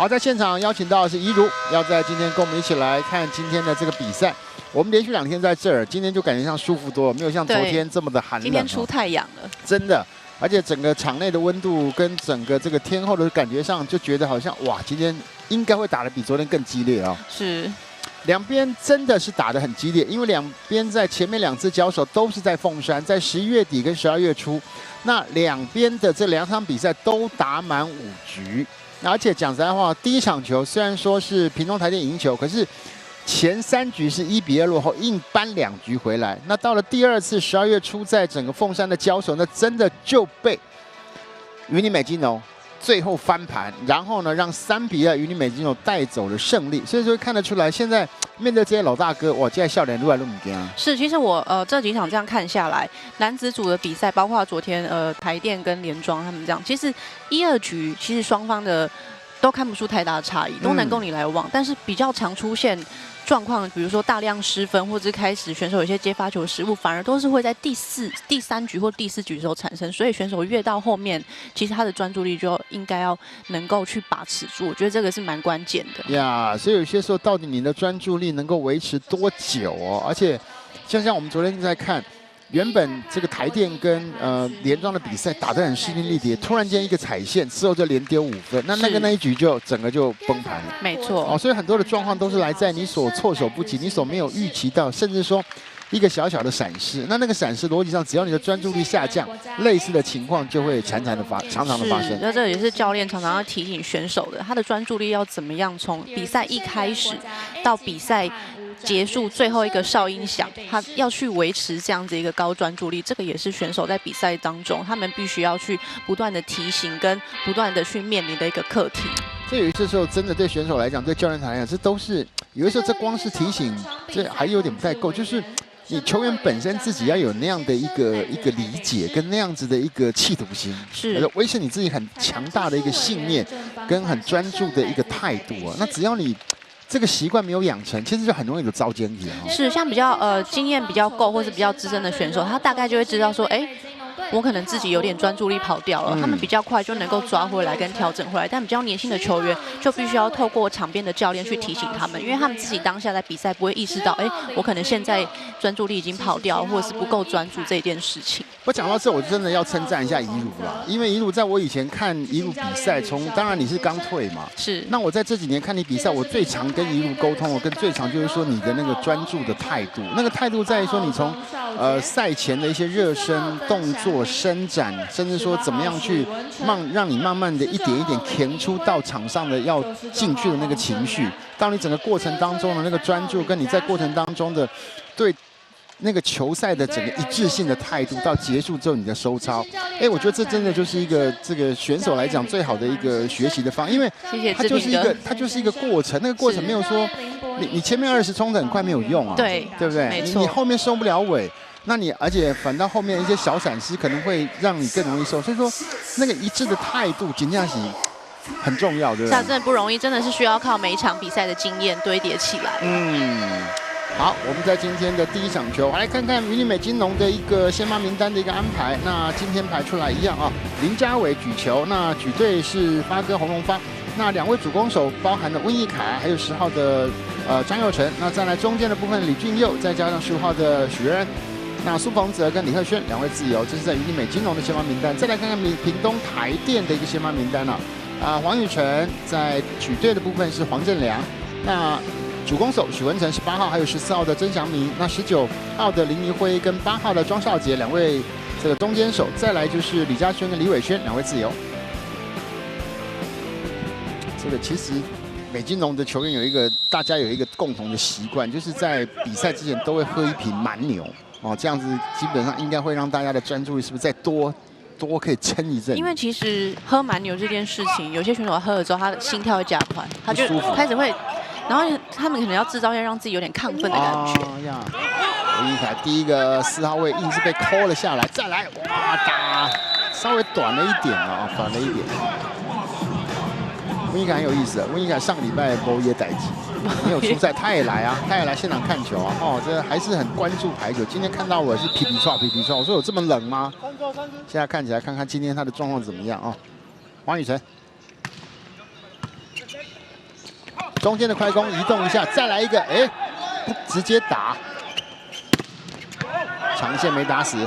好，在现场邀请到的是怡如，要在今天跟我们一起来看今天的这个比赛。我们连续2天在这儿，今天就感觉像舒服多了，没有像昨天这么的寒冷。今天出太阳了，真的。 而且整个场内的温度跟整个这个天候的感觉上，就觉得好像哇，今天应该会打得比昨天更激烈啊、哦！是，两边真的是打得很激烈，因为两边在前面2次交手都是在凤山，在11月底跟12月初，那两边的这2场比赛都打满5局。而且讲实在话，第1场球虽然说是屏东台电赢球，可是 前3局是1比2落后，硬扳2局回来。那到了第2次12月初，在整个凤山的交手，那真的就被云林美金龙最后翻盘，然后呢，让3比2云林美金龙带走了胜利。所以说看得出来，现在面对这些老大哥，哇，现在笑脸越来越不惊。是，其实我这几场这样看下来，男子组的比赛，包括昨天台电跟连庄他们这样，其实1、2局其实双方的 都看不出太大的差异，都能够你来往，但是比较常出现状况，比如说大量失分，或者是开始选手有些接发球失误，反而都是会在第3局或第4局的时候产生。所以选手越到后面，其实他的专注力就应该要能够去把持住，我觉得这个是蛮关键的。呀，所以有些时候到底你的专注力能够维持多久哦？而且，就像我们昨天在看。 原本这个台电跟连庄的比赛打得很势均力敌，突然间一个踩线之后就连丢5分，那一局就整个就崩盘了。没错，哦，所以很多的状况都是来在你所措手不及，你所没有预期到，甚至说一个小小的闪失。那个闪失逻辑上，只要你的专注力下降，类似的情况就会常常的发生。那这也是教练常常要提醒选手的，他的专注力要怎么样从比赛一开始到比赛 结束最后一个哨音响，他要去维持这样子一个高专注力，这个也是选手在比赛当中他们必须要去不断的提醒跟不断的去面临的一个课题。这有些时候真的对选手来讲，对教练团来讲，这都是有的时候这光是提醒，这还有点不太够，就是你球员本身自己要有那样的一个理解跟那样子的一个企图心，是维持你自己很强大的一个信念跟很专注的一个态度啊。那只要你 这个习惯没有养成，其实就很容易有遭奸体啊。是，像比较经验比较够或是比较资深的选手，他大概就会知道说，哎， 我可能自己有点专注力跑掉了，他们比较快就能够抓回来跟调整回来，但比较年轻的球员就必须要透过场边的教练去提醒他们，因为他们自己当下在比赛不会意识到，哎，我可能现在专注力已经跑掉，或者是不够专注这件事情。我讲到这，我真的要称赞一下怡如了，因为怡如在我以前看怡如比赛，当然你是刚退嘛，是。那我在这几年看你比赛，我最常跟怡如沟通，我跟最常就是说你的那个专注的态度，那个态度在于说你从赛前的一些热身动作、 伸展，甚至说怎么样去让你慢慢的一点一点填出到场上的要进去的那个情绪，到你整个过程当中的那个专注，跟你在过程当中的对那个球赛的整个一致性的态度，到结束之后你的收操，哎，我觉得这真的就是一个这个选手来讲最好的一个学习的方法，因为它就是一个过程，那个过程没有说你前面20冲得很快没有用啊，对不对？你后面收不了尾。 那你而且反倒后面一些小闪失可能会让你更容易受，所以说那个一致的态度，真的是很重要，对不对？这真的不容易，真的是需要靠每一场比赛的经验堆叠起来。好，我们在今天的第1场球，来看看云林美金龙的一个先发名单的一个安排。那今天排出来一样啊，林家伟举球，那举队是发哥洪荣发，那2位主攻手包含了温义凯，还有10号的张佑成，那再来中间的部分李俊佑，再加上15号的许仁。 那苏鹏泽跟李鹤轩2位自由，这是在云林美金龙的先发名单。再来看看屏东台电的一个先发名单了。黄宇辰在举队的部分是黄振良，那主攻手许文成18号，还有14号的曾祥明，那19号的林怡辉跟8号的庄少杰2位这个中间手。再来就是李嘉轩跟李伟轩2位自由。这个其实美金龙的球员大家有一个共同的习惯，就是在比赛之前都会喝一瓶蛮牛。 哦，这样子基本上应该会让大家的专注力是不是再多可以撑一阵？因为其实喝蛮牛这件事情，有些选手喝了之后，他的心跳会加快，他就开始会，然后他们可能要制造一些让自己有点亢奋的感觉。温义凯第一个4号位硬是被抠了下来，再来哇打，稍微短了一点啊，短了一点。温义凯很有意思，温义凯上礼拜某也逮鸡。 没有出赛，他也来啊，他也来现场看球啊。哦，这还是很关注排球。今天看到我是皮皮唰，我说有这么冷吗？现在看起来，看看今天他的状况怎么样啊？黄宇辰，中间的快攻移动一下，再来一个，哎，不直接打，长线没打死。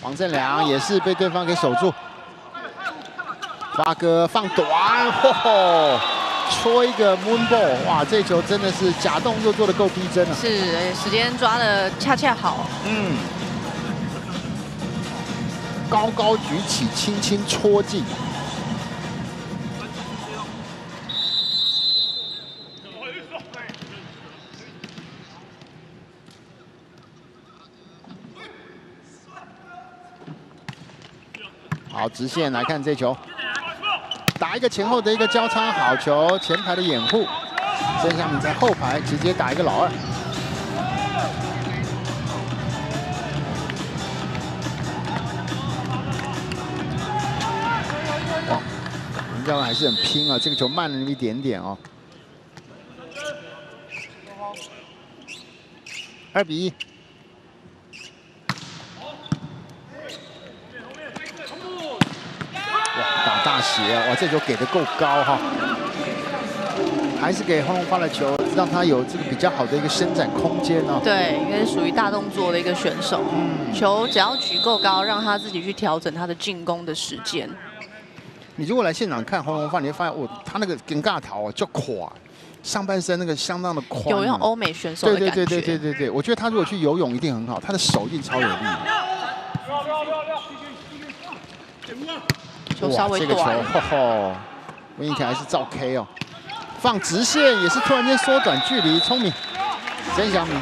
王振良也是被对方给守住。发哥放短，吼！戳一个 moonball， 哇，这球真的是假动作做的够逼真啊！是，时间抓的恰恰好。嗯。高高举起，轻轻戳进。好，直线来看这球，打一个前后的一个交叉，好球，前排的掩护，曾祥敏在后排直接打一个老二。哇，林教练还是很拼啊，这个球慢了那么一点点哦。2比1。 大斜啊！哇，这球给的够高哈，还是给黄龙发了球，让他有这个比较好的一个伸展空间哦。对，因为是属于大动作的一个选手，球只要举够高，让他自己去调整他的进攻的时间。你如果来现场看黄龙发，你会发现，他那个跟尬头啊就垮，上半身那个相当的宽、有用欧美选手的感觉。对，我觉得他如果去游泳一定很好，他的手一定超有力的。 球稍微短，这个球，温怡凯还是照 K 哦，放直线也是突然间缩短距离，聪明，曾祥敏。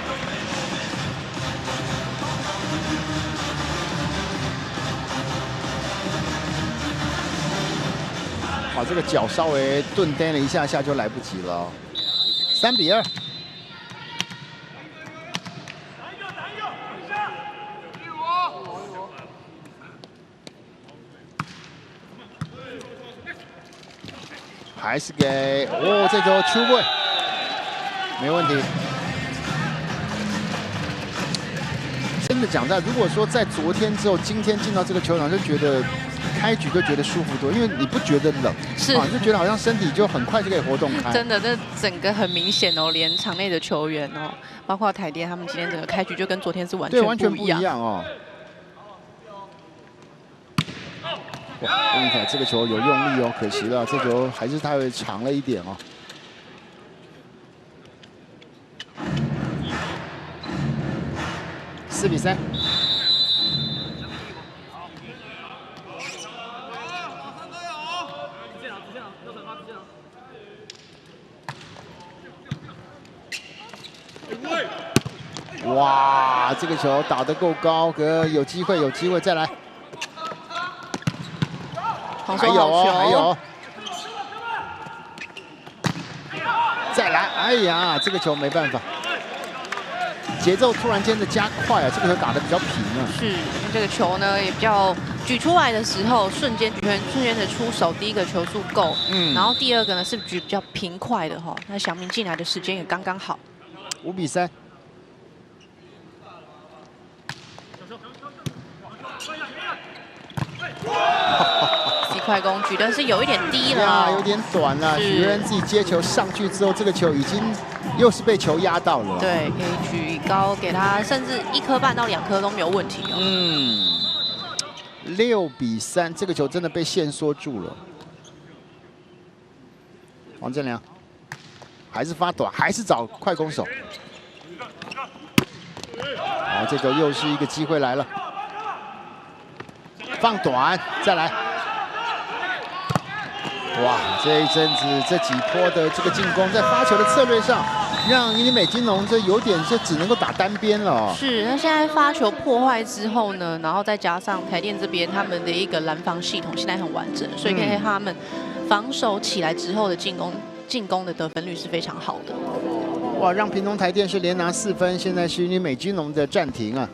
哇，这个脚稍微顿呆了一下就来不及了，3比2。 还是给这球出位，没问题。真的讲在，如果说在昨天之后，今天进到这个球场，就觉得开局就觉得舒服多，因为你不觉得冷，是啊，就觉得好像身体就很快就可以活动开。真的，这整个很明显哦，连场内的球员哦，包括台电他们今天整个开局就跟昨天是完全不一样哦。 哇，温怡凯这个球有用力哦，可惜了，这球还是太长了一点哦。4比3。哇，这个球打得够高，可有机会再来。 还有，再来！哎呀，这个球没办法，节奏突然间的加快啊，这个球打得比较平啊。是，因为这个球呢也比较举出来的时候，瞬间的出手，第一个球速够，然后第二个呢是举比较平快的哈，那祥明进来的时间也刚刚好。5比3。 快攻举的是有一点低了，有点短了。许瑞恩自己接球上去之后，这个球已经又是被球压到了。对，可以举高给他，甚至1颗半到2颗都没有问题哦。6比3，这个球真的被限缩住了。王振良还是发短，还是找快攻手。好，这球又是一个机会来了，放短，再来。 哇，这一阵子这几波的这个进攻，在发球的策略上，让云林美金龙这有点就只能够打单边了哦。是，那现在发球破坏之后呢，然后再加上台电这边他们的一个拦防系统现在很完整，所以可以看他们防守起来之后的进攻的得分率是非常好的。哇，让屏东台电是连拿4分，现在是云林美金龙的暂停啊。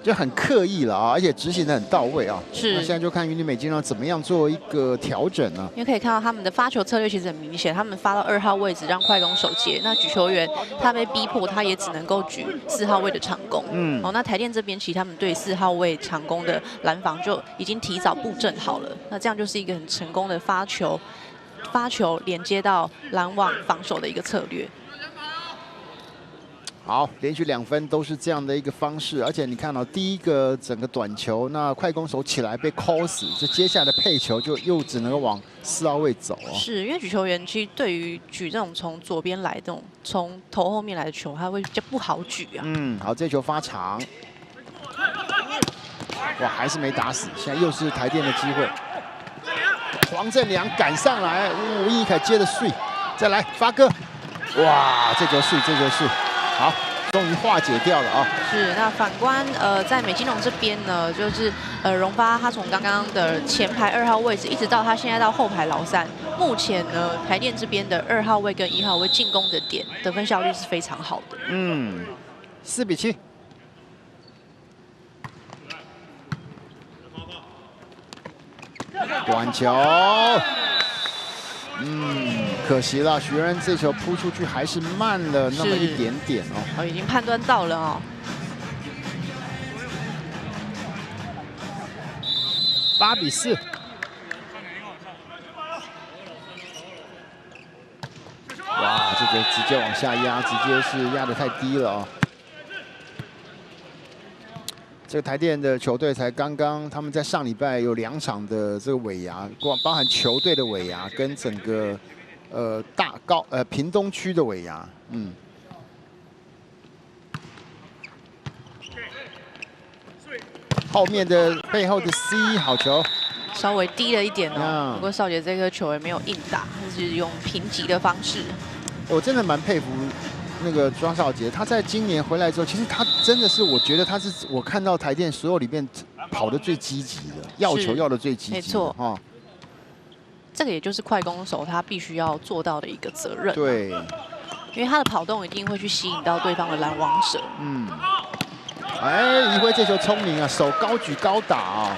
就很刻意了啊，而且执行的很到位啊。是。那现在就看云林美金龙怎么样做一个调整呢？因为可以看到他们的发球策略其实很明显，他们发到2号位置让快攻手接，那举球员他被逼迫，他也只能够举4号位的长攻。哦，那台电这边其实他们对4号位长攻的拦防就已经提早布阵好了，那这样就是一个很成功的发球发球连接到拦网防守的一个策略。 好，连续2分都是这样的一个方式，而且你看到、第一个整个短球，那快攻手起来被扣死，这接下来的配球就又只能够往4号位走哦。是因为举球员其实对于举这种从左边来这种从头后面来的球，他会比较不好举啊。好，这球发长，哇，还是没打死，现在又是台电的机会。黄振良赶上来，吴义凯接的碎，再来发哥，哇，这球碎，这球碎。 好，终于化解掉了啊！是，那反观在美金龙这边呢，就是荣发他从刚刚的前排2号位置，一直到他现在到后排老三，目前呢台电这边的2号位跟1号位进攻的点得分效率是非常好的。4比7。短球。 可惜了，许仁这球扑出去还是慢了那么一点点哦。已经判断到了哦。8比4。哇，这个直接往下压，直接是压得太低了哦。这个台电的球队才刚刚，他们在上礼拜有2场的这个尾牙，包含球队的尾牙跟整个。 屏东区的尾牙，后面的背后的 C 好球，稍微低了一点哦。不过少杰这颗球也没有硬打，是用平击的方式。我真的蛮佩服那个庄少杰，他在今年回来之后，其实他真的是，我觉得他是我看到台电所有里面跑得最积极的，要球要得最积极的，没错哈。 这个也就是快攻手他必须要做到的一个责任。对，因为他的跑动一定会去吸引到对方的拦网者。哎，怡辉这球聪明啊，手高举高打啊。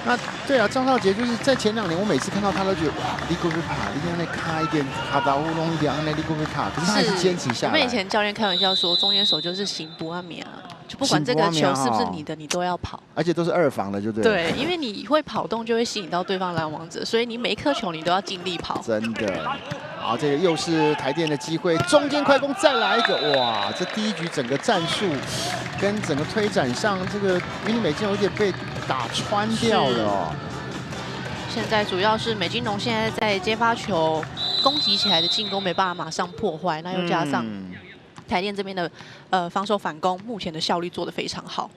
那对啊，张少杰就是在前2年，我每次看到他都觉得哇，你可不可以爬？你那卡一点，卡到乌龙一点，那你可不可以爬？可是他还是坚持下来。我们以前教练开玩笑说，中间手就是行不阿米啊。 就不管这个球是不是你的，你都要跑，而且都是2防的，就对。对，因为你会跑动，就会吸引到对方拦网者，所以你每一颗球你都要尽力跑。真的，好，这个又是台电的机会，中间快攻再来一个，哇！这第1局整个战术跟整个推展上，这个迷你美金有点被打穿掉了哦。现在主要是美金龙现在在接发球攻击起来的进攻没办法马上破坏，那又加上。 台电这边的防守反攻，目前的效率做得非常好。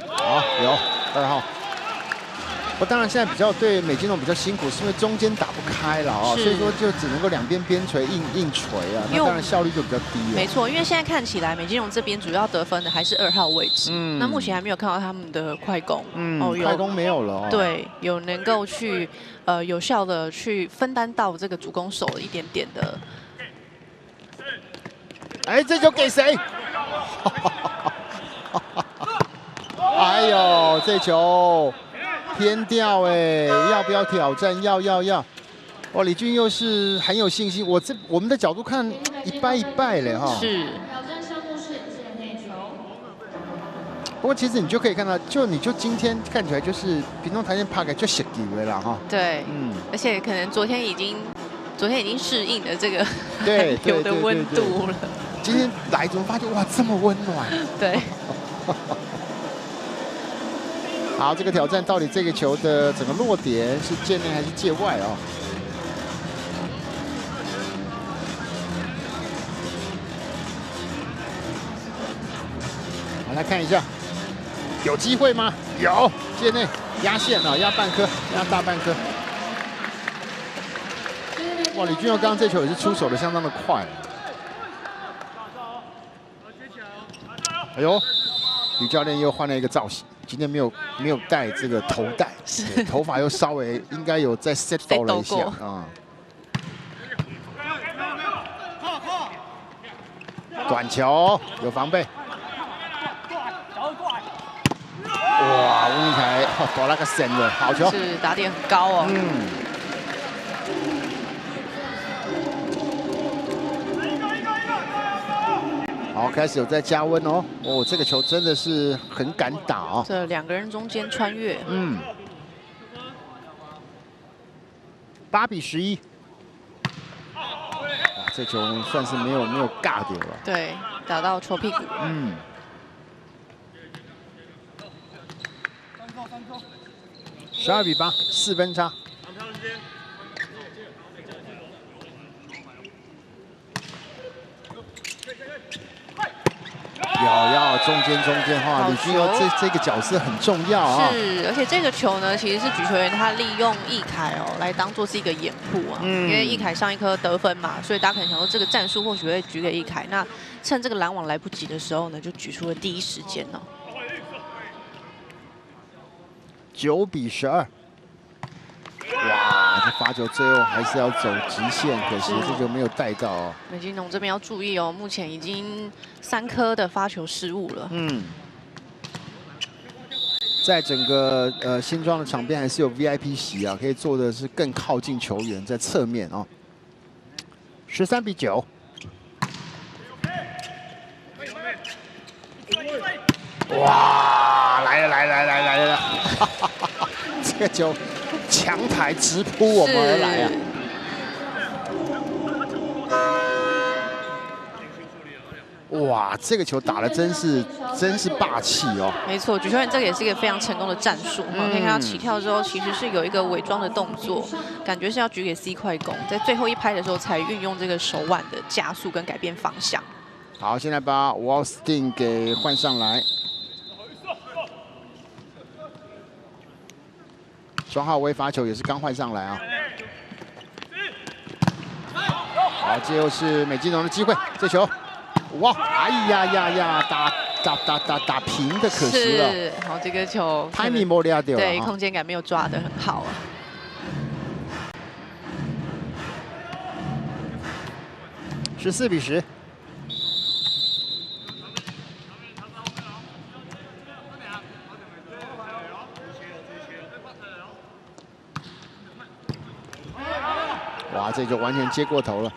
好，有2号。我当然现在比较对美金龙比较辛苦，是因为中间打不开了哦，所以说就只能够两边边锤硬锤啊，那当然效率就比较低了。没错，因为现在看起来美金龙这边主要得分的还是2号位置，那目前还没有看到他们的快攻，快攻没有了哦。对，有能够去有效的去分担到这个主攻手一点点的。哎，这球给谁？哎呦，这球偏掉哎，要不要挑战？要。哇，李俊又是很有信心。我们的角度看一败嘞哈。是。不过其实你就可以看到，你就今天看起来就是屏东台电拍个就小球了哈。对，而且可能昨天已经适应了这个对有的温度了。今天来怎么发现哇这么温暖？对。好，这个挑战到底这个球的整个落点是界内还是界外啊？好，来看一下，有机会吗？有，界内压线啊，压半颗，压大半颗。哇，李俊佑刚刚这球也是出手的相当的快。哎呦，李教练又换了一个造型。今天没有戴这个头带，头发又稍微应该有再 set 到了一下啊。短球有防备。哇，吴明凯躲那个神的好球，是打点很高哦。好，开始有在加温哦。哦，这个球真的是很敢打哦。这2个人中间穿越。8比11。哇，这球算是没有尬掉了。对，打到球屁股。嗯。12比8，4分差。要中间哈，李君佑这个角色很重要啊。是，而且这个球呢，其实是举球员他利用易凯来当做是一个掩护啊。因为易凯上一颗得分嘛，所以大家可能想说这个战术或许会举给易凯。那趁这个拦网来不及的时候呢，就举出了第一时间哦。9比12。哇，这罚球最后还是要走极限，可惜这球没有带到哦。美津浓这边要注意哦，目前已经3颗的发球失误了。在整个新庄的场边还是有 VIP 席啊，可以坐的是更靠近球员，在侧面哦。13比9。哇，来了！这个球强台直扑我们而来啊！哇，这个球打得真是霸气哦！没错，举球员这个也是一个非常成功的战术。可以看到起跳之后，其实是有一个伪装的动作，感觉是要举给 C 快攻，在最后一拍的时候才运用这个手腕的加速跟改变方向。好，现在把 Wallstein 给换上来。庄浩威罚球也是刚换上来啊。好，这又是美津浓的机会，这球。哇！哎呀，打平的，可惜了。是，好，这个球太密莫利亚掉了。对，空间感没有抓得很好啊。14比10。哇，这就完全接过头了。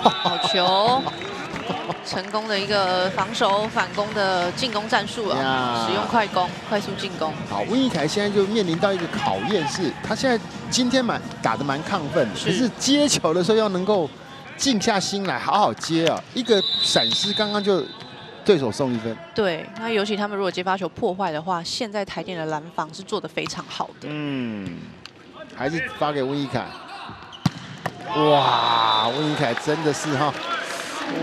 好球！成功的一个防守反攻的进攻战术啊，使用快攻，快速进攻。好，温义凯现在就面临到一个考验，是他现在今天打得蛮亢奋，可是接球的时候要能够静下心来，好好接啊。一个闪失，刚刚就对手送1分。对，那尤其他们如果接发球破坏的话，现在台电的拦防是做得非常好的。还是发给温义凯。哇，温义凯真的是哈。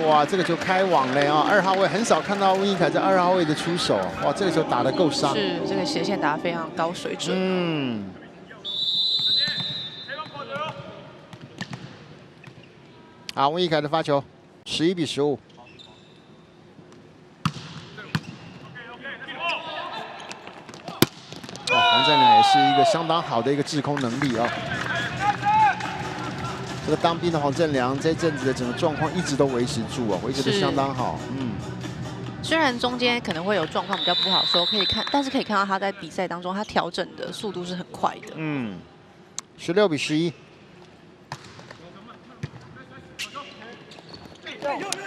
哇，这个球开网了啊！2号位很少看到温义凯在2号位的出手，哇，这个球打得够伤。是，这个斜线打得非常高水准。好，温义凯的发球，11比15。黄振良也是一个相当好的一个制空能力啊。这个当兵的黄振良这阵子的整个状况一直都维持住啊，维持的相当好。虽然中间可能会有状况比较不好的时候可以看，但是可以看到他在比赛当中他调整的速度是很快的。16比11。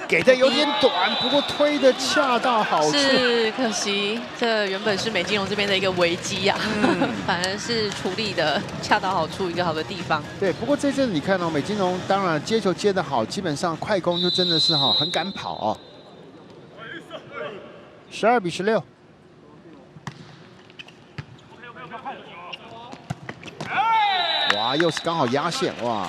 给的有点短，不过推的恰到好处。是，可惜这原本是美津浓这边的一个危机啊，反而是处理的恰到好处，一个好的地方。对，不过这阵子你看到美津浓，当然接球接得好，基本上快攻就真的是很敢跑哦。12比16。哇，又是刚好压线哇！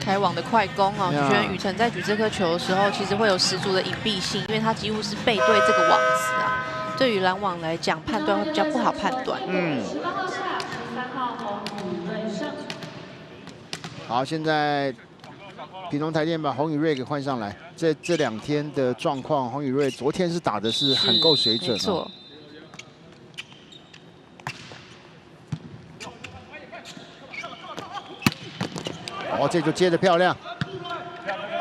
开网的快攻哦，举球员宇辰在举这颗球的时候，其实会有十足的隐蔽性，因为他几乎是背对这个网子啊。对于拦网来讲，判断会比较不好判断。好，现在屏东台电把洪宇睿给换上来。这2天的状况，洪宇睿昨天是打的是很够水准。没错。哦，这就接得漂亮，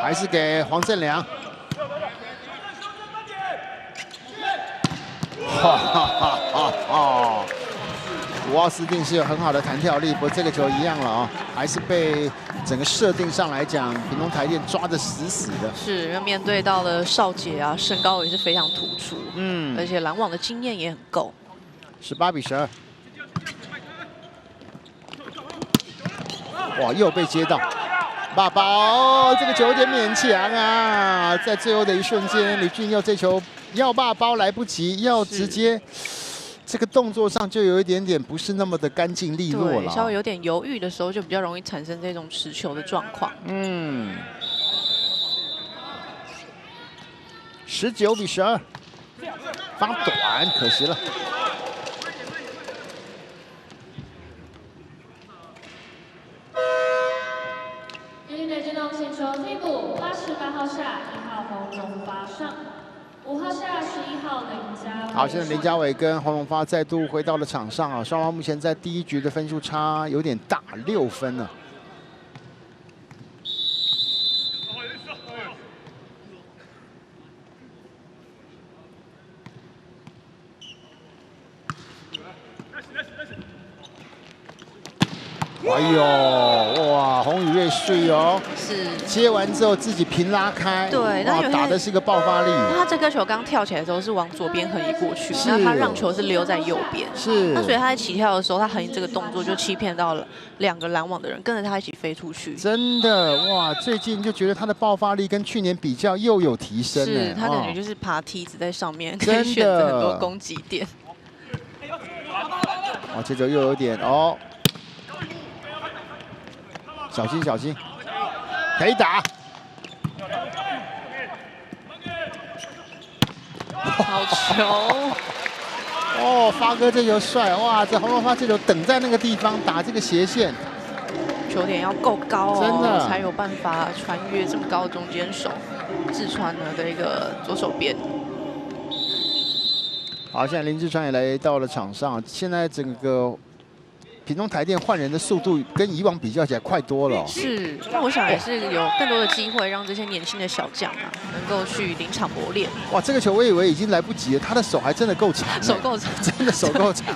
还是给黄振良。沃斯汀是有很好的弹跳力，不过这个球一样了啊，还是被整个设定上来讲，屏东台电抓得死死的。是，因为面对到了少杰啊，身高也是非常突出，而且拦网的经验也很够。18比12。哇，又被接到。爸爸，这个球有点勉强啊！在最后的一瞬间，李俊佑这球要爸包来不及，要直接这个动作上就有一点点不是那么的干净利落了。稍微有点犹豫的时候，就比较容易产生这种持球的状况。19比12，发短，可惜了。自动请求替补88号下1号洪荣发上，5号下11号林家伟。好，现在林家伟跟洪荣发再度回到了场上啊，双方目前在第一局的分数差有点大，6分了。哎呦，哇，洪宇睿睡哦，是接完之后自己平拉开，对，哇，打的是个爆发力。他这颗球刚跳起来的时候是往左边横移过去，那他让球是溜在右边，是。那所以他在起跳的时候，他横移这个动作就欺骗到了2个拦网的人，跟着他一起飞出去。真的哇，最近就觉得他的爆发力跟去年比较又有提升。是他感觉就是爬梯子在上面，可以选择很多攻击点。哦，这球又有点哦。小心小心，可以打。好球！哦，发哥这球帅哇！这洪荣发这球等在那个地方打这个斜线，球点要够高哦，真的才有办法穿越这么高的中间手，志川呢的一个左手边。好，现在林志川也来到了场上，现在整个。屏东台电换人的速度跟以往比较起来快多了。是，那我想也是有更多的机会让这些年轻的小将啊，能够去临场磨练。哇，这个球我以为已经来不及了，他的手还真的够长，手够长，真的手够长。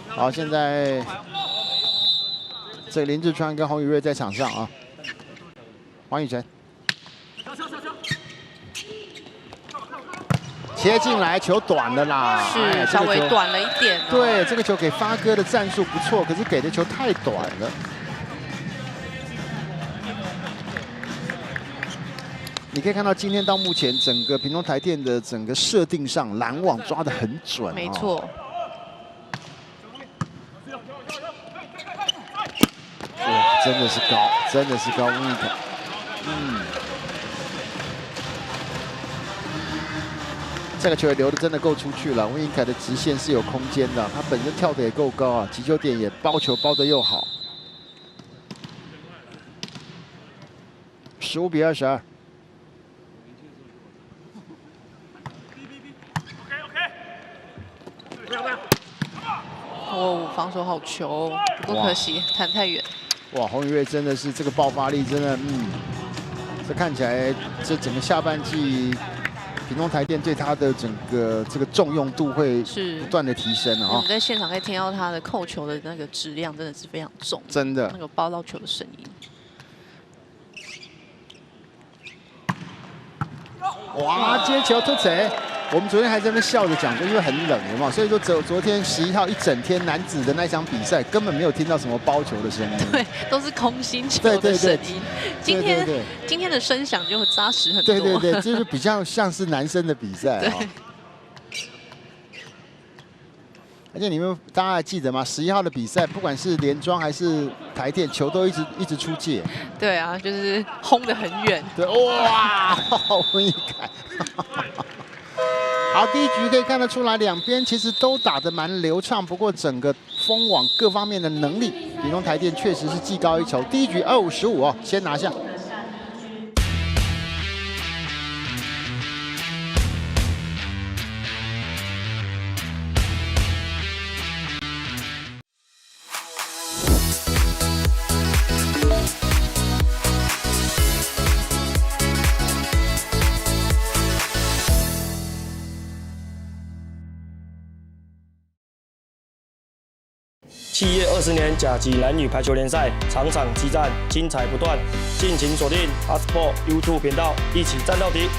好，现在这个林志川跟洪宇睿在场上啊，黄宇辰。切进来，球短了啦，是稍微短了一点。对，这个球给发哥的战术不错，可是给的球太短了。你可以看到，今天到目前，整个屏东台电的整个设定上，拦网抓得很准。没错。哇，真的是高，真的是高温一口。这个球也留的真的够出去了，温英凯的直线是有空间的，他本身跳的也够高啊，击球点也包球包的又好。15比22。哦，防守好球，不过可惜弹太远。哇，洪宇睿真的是这个爆发力真的，这看起来这整个下半季。屏东台电对他的整个这个重用度会不断的提升啊！我们在现场可以听到他的扣球的那个质量真的是非常重，真的那个包到球的声音。哇，接球突贼！我们昨天还在那笑着讲说，因为很冷，有没有？所以说昨天11号一整天男子的那场比赛根本没有听到什么包球的声音，对，都是空心球的声音。今天的声响就扎实很多。对，就是比较像是男生的比赛啊。而且你们大家还记得吗？11号的比赛，不管是连庄还是台电，球都一直出界。对啊，就是轰得很远。对，哇，温一凯。好，第一局可以看得出来，两边其实都打得蛮流畅，不过整个封网各方面的能力，屏东台电确实是技高一筹。第一局25-15哦，先拿下。7月20年甲级男女排球联赛，场场激战，精彩不断，敬请锁定 ASPO YouTube 频道，一起战到底。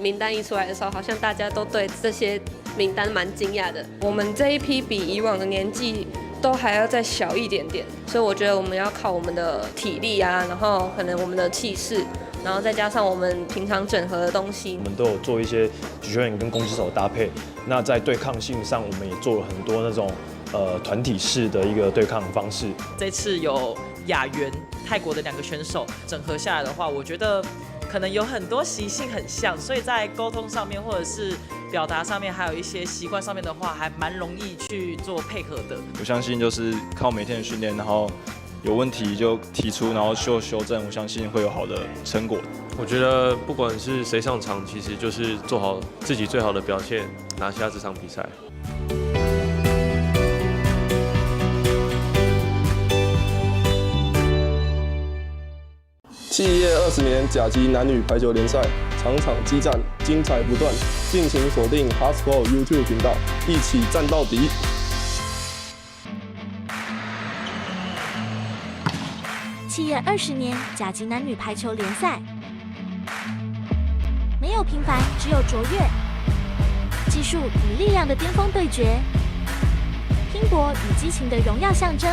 名单一出来的时候，好像大家都对这些名单蛮惊讶的。我们这一批比以往的年纪都还要再小一点点，所以我觉得我们要靠我们的体力啊，然后可能我们的气势，然后再加上我们平常整合的东西。我们都有做一些举球员跟攻击手的搭配。那在对抗性上，我们也做了很多那种团体式的一个对抗方式。这次有雅媛泰国的2个选手整合下来的话，我觉得可能有很多习性很像，所以在沟通上面或者是表达上面，还有一些习惯上面的话，还蛮容易去做配合的。我相信就是靠每天的训练，然后有问题就提出，然后修正，我相信会有好的成果。我觉得不管是谁上场，其实就是做好自己最好的表现，拿下这场比赛。企业20年甲级男女排球联赛，场场激战，精彩不断，敬请锁定 HeartSport YouTube 频道，一起战到底。企业20年甲级男女排球联赛，没有平凡，只有卓越，技术与力量的巅峰对决，拼搏与激情的荣耀象征。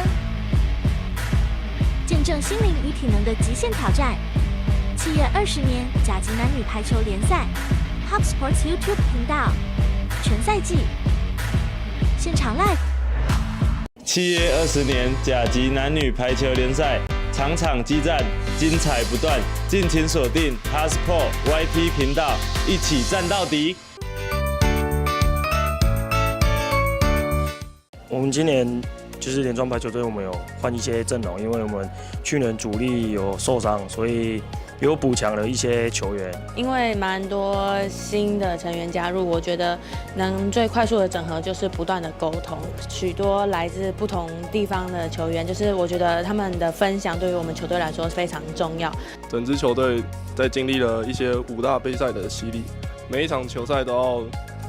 见证心灵与体能的极限挑战。企业20年甲级男女排球联赛 ，HubSports YouTube 频道，全赛季现场 live。企业20年甲级男女排球联赛，场场激战，精彩不断，敬请锁定 HubSport YT 频道，一起战到底。我们今年就是联庄排球队，我们有换一些阵容，因为我们去年主力有受伤，所以有补强了一些球员。因为蛮多新的成员加入，我觉得能最快速的整合就是不断的沟通。许多来自不同地方的球员，就是我觉得他们的分享对于我们球队来说非常重要。整支球队在经历了一些5大杯赛的洗礼，每一场球赛都要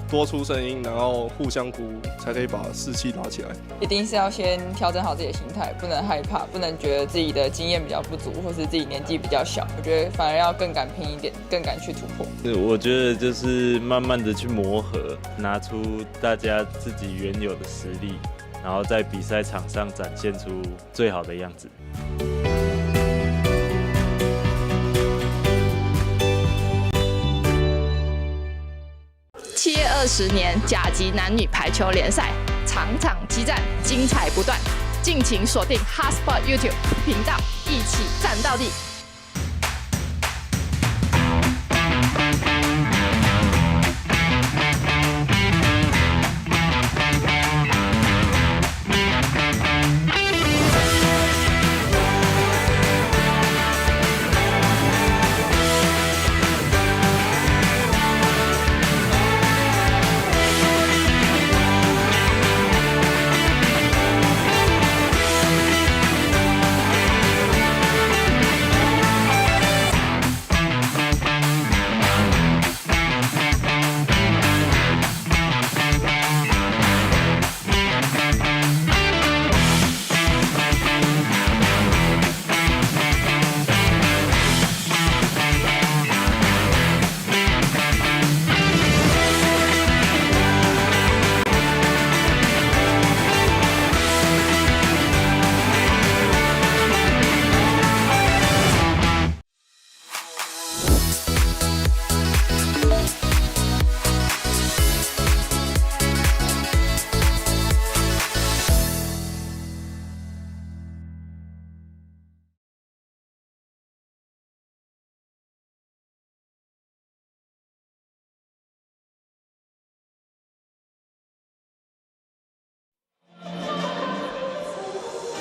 多出声音，然后互相鼓舞，才可以把士气拉起来。一定是要先调整好自己的心态，不能害怕，不能觉得自己的经验比较不足，或是自己年纪比较小。我觉得反而要更敢拼一点，更敢去突破。我觉得就是慢慢的去磨合，拿出大家自己原有的实力，然后在比赛场上展现出最好的样子。企业20年甲级男女排球联赛，场场激战，精彩不断，敬请锁定 HeartSport YouTube 频道，一起战到底。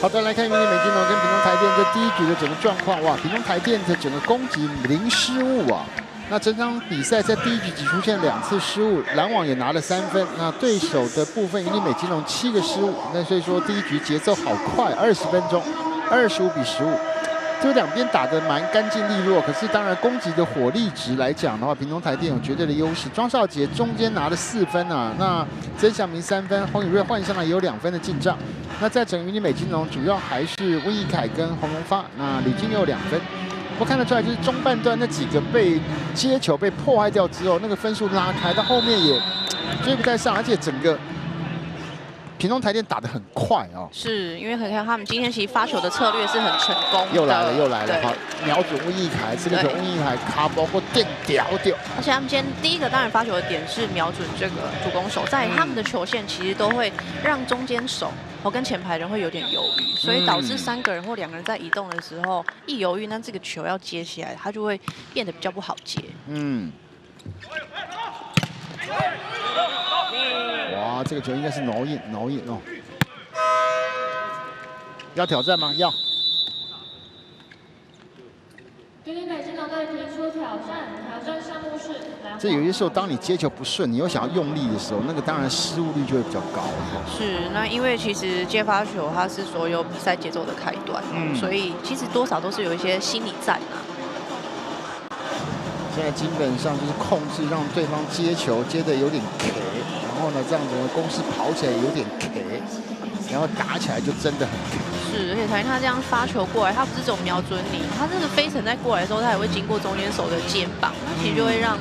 好的，来看云林美金龙跟屏东台电这第一局的整个状况。哇，屏东台电的整个攻击零失误啊。那整场比赛在第一局只出现2次失误，篮网也拿了3分。那对手的部分，云林美金龙7个失误。那所以说第一局节奏好快，20分钟，25比15。就两边打得蛮干净利落，可是当然攻击的火力值来讲的话，屏东台电有绝对的优势。庄少杰中间拿了4分啊，那曾祥明3分，洪宇瑞换上来也有2分的进账。那在整个云林美金龙主要还是温义凯跟洪荣发，那吕金也有2分。不看得出来，就是中半段那几个被接球被破坏掉之后，那个分数拉开，到后面也追不太上，而且整个屏东台电打得很快哦。是因为很看他们今天其实发球的策略是很成功的。又来了，好，瞄准温义凯，这个球温义凯卡包或电掉。而且他们今天第一个当然发球的点是瞄准这个主攻手，在他们的球线其实都会让中间手跟前排人会有点犹豫，所以导致3个人或2个人在移动的时候一犹豫，那这个球要接起来，它就会变得比较不好接。哇，这个球应该是挠印哦。要挑战吗？要。对对北京农队提出挑战项目是。这有些时候，当你接球不顺，你又想要用力的时候，那个当然失误率就会比较高。是，那因为其实接发球它是所有比赛节奏的开端，所以其实多少都是有一些心理战啊。现在基本上就是控制让对方接球接的有点 K， 然后呢，这样子的攻势跑起来有点 K， 然后打起来就真的很 K。是，而且台他这样发球过来，他不是只有瞄准你，他这个飞尘在过来的时候，他也会经过中间手的肩膀，其实就会让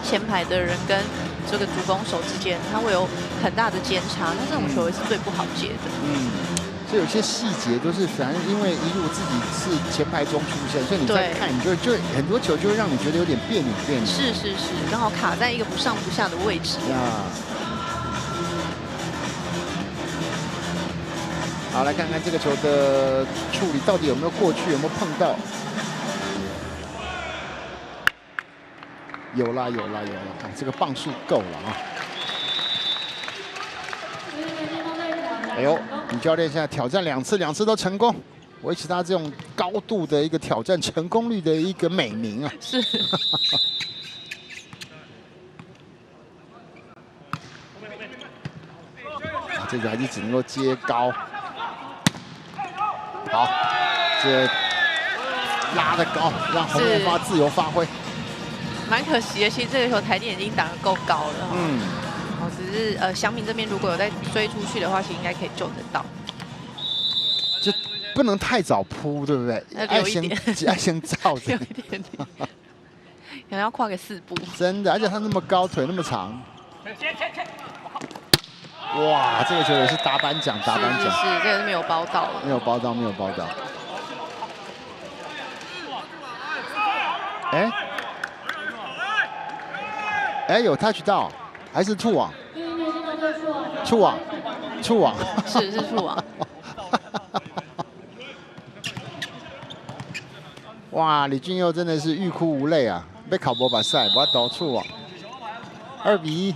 前排的人跟这个主攻手之间，他会有很大的间差，那这种球也是最不好接的。所以有些细节都是，反正因为一路自己是前排中出身，所以你在看，你就很多球就会让你觉得有点别扭。是，刚好卡在一个不上不下的位置。好，来看看这个球的处理到底有没有过去，有没有碰到？有啦，这个磅数够了啊！哎呦，女教练现在挑战2次，2次都成功，维持他这种高度的一个挑战成功率的一个美名啊！是。这个还是只能够接高。好，这拉得高，让洪文发自由发挥。蛮可惜的，其实这个球台电已经挡得够高了。只是翔明这边如果有再追出去的话，其实应该可以救得到。就不能太早扑，对不对？爱先照着。有一点点，可能要跨个4步。真的，而且他那么高，腿那么长。哇，这个球也是打板奖，是，这个是没有包到的。没有包到。哎，有 touch 到，还是触网？触网。是触网。哇，李俊佑真的是欲哭无泪啊！被考博把赛，把倒触网，2比1。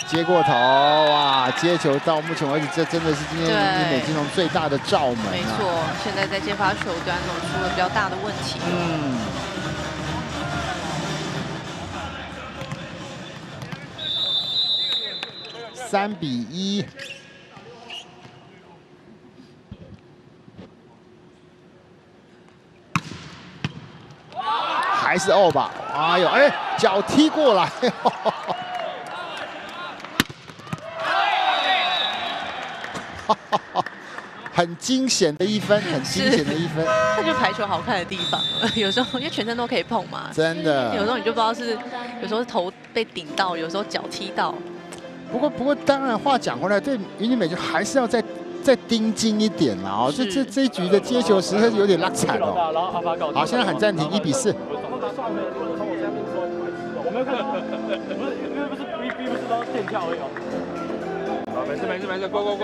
接过头，哇！接球到目前为止，这真的是今天美金龙最大的罩门。没错，现在在接发球端出了比较大的问题。3比1。还是欧吧？哎呦，脚踢过来。很惊险的一分，这就排球好看的地方了。有时候因为全身都可以碰嘛，真的。有时候你就不知道是，有时候头被顶到，有时候脚踢到。不过，当然话讲回来，对云林美就还是要再盯紧一点啦。哦，这一局的接球实在是有点拉惨哦。好，现在喊暂停，1比4。我没有看，不是 B 不是都电跳而已哦。没事，过。来。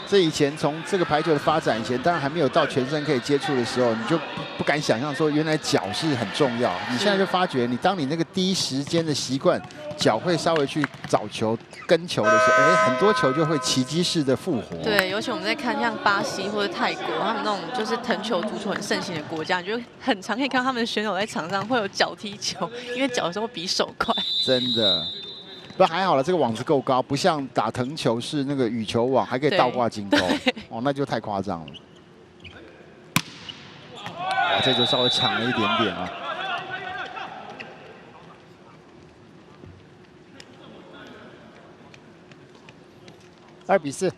这以前从这个排球的发展以前，当然还没有到全身可以接触的时候，你就不敢想象说原来脚是很重要。你现在就发觉，当你那个第一时间的习惯，脚会稍微去找球、跟球的时候，很多球就会奇迹式的复活。对，尤其我们在看像巴西或者泰国，他们那种就是藤球足球很盛行的国家，你就很常可以看到他们的选手在场上会有脚踢球，因为脚有时候比手快。真的。不还好了，这个网子够高，不像打藤球是那个羽球网，还可以倒挂金钩。哦，那就太夸张了。哇，这就稍微抢了一点点啊。2比4。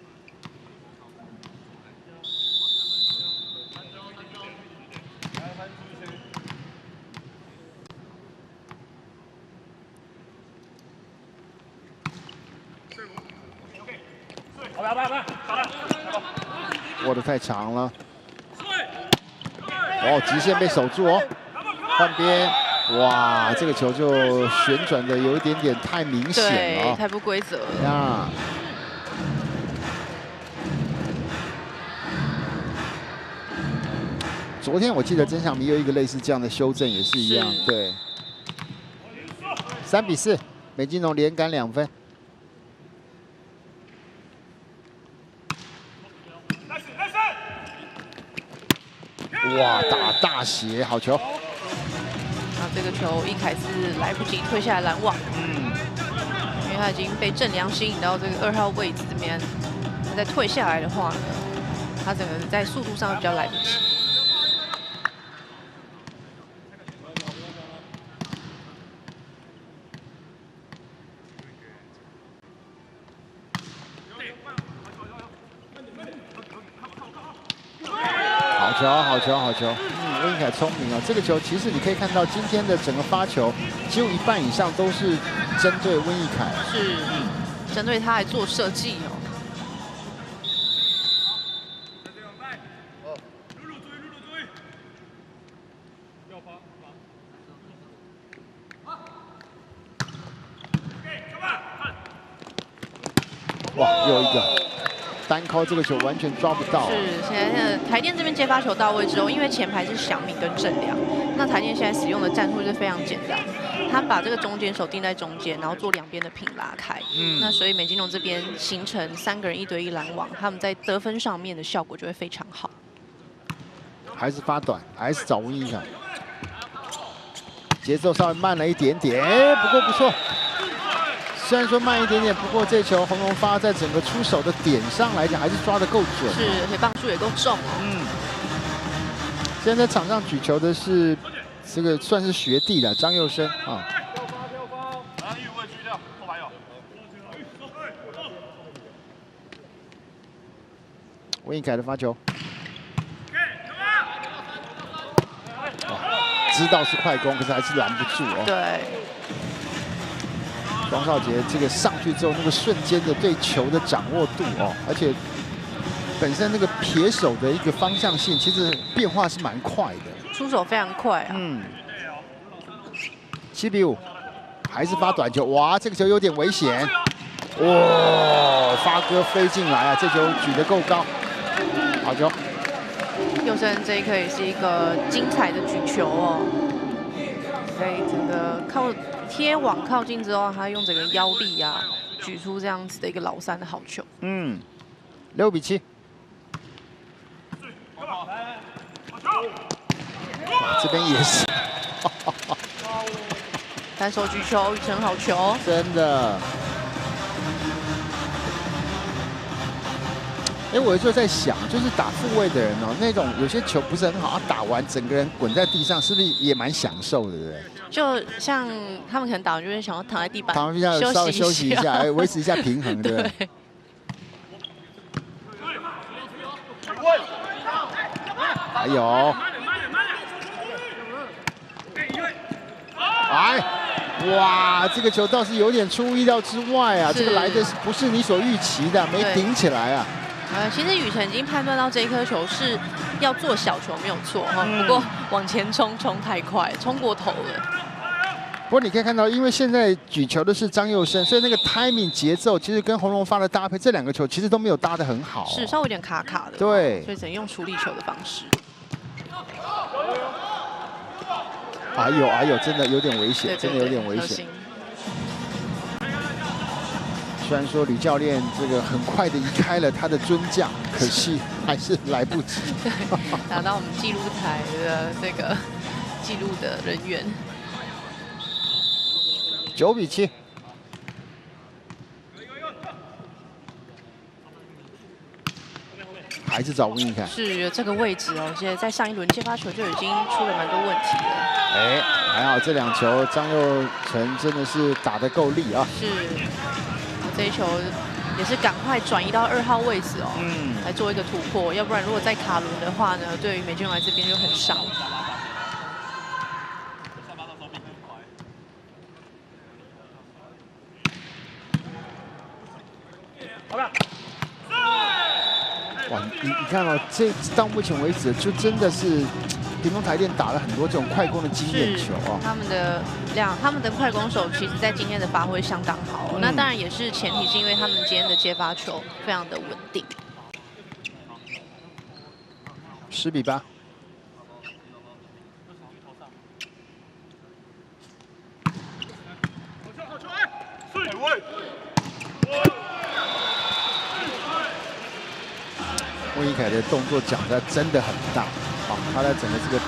握得太长了。哦，极限被守住哦。换边，哇，这个球就旋转的有一点点太明显了，太不规则了呀。昨天我记得曾祥明有一个类似这样的修正，也是一样，对。3比4，美津浓连赶2分。哇，打大斜，好球！那这个球一凯是来不及退下来拦网，因为他已经被郑良吸引到这个2号位置这边，他再退下来的话呢，他整个在速度上比较来不及。好球，好球！温凯聪明啊，这个球其实你可以看到今天的整个发球，几乎一半以上都是针对温义凯，是针对他来做设计哦。哇，又一个。单扣这个球完全抓不到。是，现在台电这边接发球到位之后，因为前排是祥敏跟郑良，那台电现在使用的战术是非常简单，他把这个中间手定在中间，然后做两边的平拉开。那所以美津浓这边形成3个人1对1拦网，他们在得分上面的效果就会非常好。还是发短，还是找温义凯，节奏稍微慢了一点点，不过不错。虽然说慢一点点，不过这球洪荣发在整个出手的点上来讲，还是抓得够准。是，而且棒数也够重哦。现在在场上举球的是这个算是学弟的张佑生啊。温义凯的发球，知道是快攻，可是还是拦不住哦。对。庄少杰这个上去之后，那个瞬间的对球的掌握度哦，而且本身那个撇手的一个方向性，其实变化是蛮快的，出手非常快啊。7比5，还是发短球，哇，这个球有点危险，哇，发哥飞进来啊，这球举得够高，好球。佑生这一颗也是一个精彩的举球哦，所以整个靠。贴网靠近之后，他用整个腰力啊，举出这样子的一个老三的好球。6比7。这边也是。单手举球，宇辰好球。真的。我有时候在想，就是打副位的人哦，那种有些球不是很好，打完整个人滚在地上，是不是也蛮享受的，对不对？就像他们可能打完就会想要躺在地板，躺在地上稍微休息一下，维持一下平衡，对不对？还有，哇，这个球倒是有点出乎意料之外啊，这个来的不是你所预期的，没顶起来啊。其实宇辰已经判断到这一颗球是要做小球没有错哈，不过往前冲太快，冲过头了。不过你可以看到，因为现在举球的是张佑生，所以那个 timing 节奏其实跟洪荣发的搭配，这2个球其实都没有搭得很好，是稍微有点卡卡的。对，所以只能用处理球的方式。哎呦，真的有点危险，真的有点危险。虽然说吕教练这个很快的移开了他的尊将，可惜还是来不及。打到我们记录台的这个记录的人员。9比7。还是找温义凯。是这个位置哦，现在在上一轮接发球就已经出了蛮多问题了。哎，还好这2球张佑成真的是打得够力啊。是，这一球也是赶快转移到2号位置哦，来做一个突破，要不然如果在卡伦的话呢，对于美俊来这边就很伤。哇，你看哦，这到目前为止就真的是屏东台电打了很多这种快攻的经验球啊。他们的快攻手其实在今天的发挥相当好，那当然也是前提是因为他们今天的接发球非常的稳定。10比8。温义凯的动作讲的真的很大，啊，他的整个这个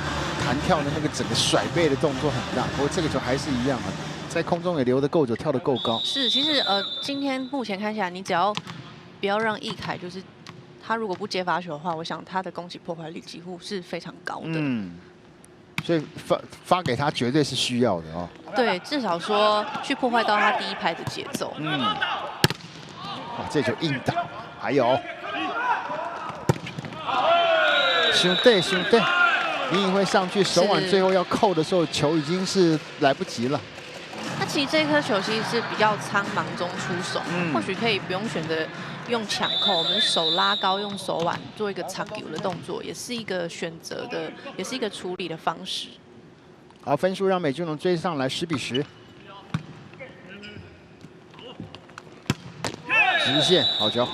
弹跳的那个整个甩背的动作很大，不过这个球还是一样啊，在空中也留得够久，跳得够高。是，其实今天目前看起来，你只要不要让义凯就是他如果不接发球的话，我想他的攻击破坏力几乎是非常高的。所以发给他绝对是需要的哦。对，至少说去破坏到他第一拍的节奏。哇，这球硬打，还有。兄弟，林颖辉上去手腕最后要扣的时候，球已经是来不及了。那其实这颗球其实是比较苍忙中出手，或许可以不用选择用抢扣，我们手拉高，用手腕做一个插球的动作，也是一个选择的，也是一个处理的方式。好，分数让美俊龙追上来，10比10。直线好球。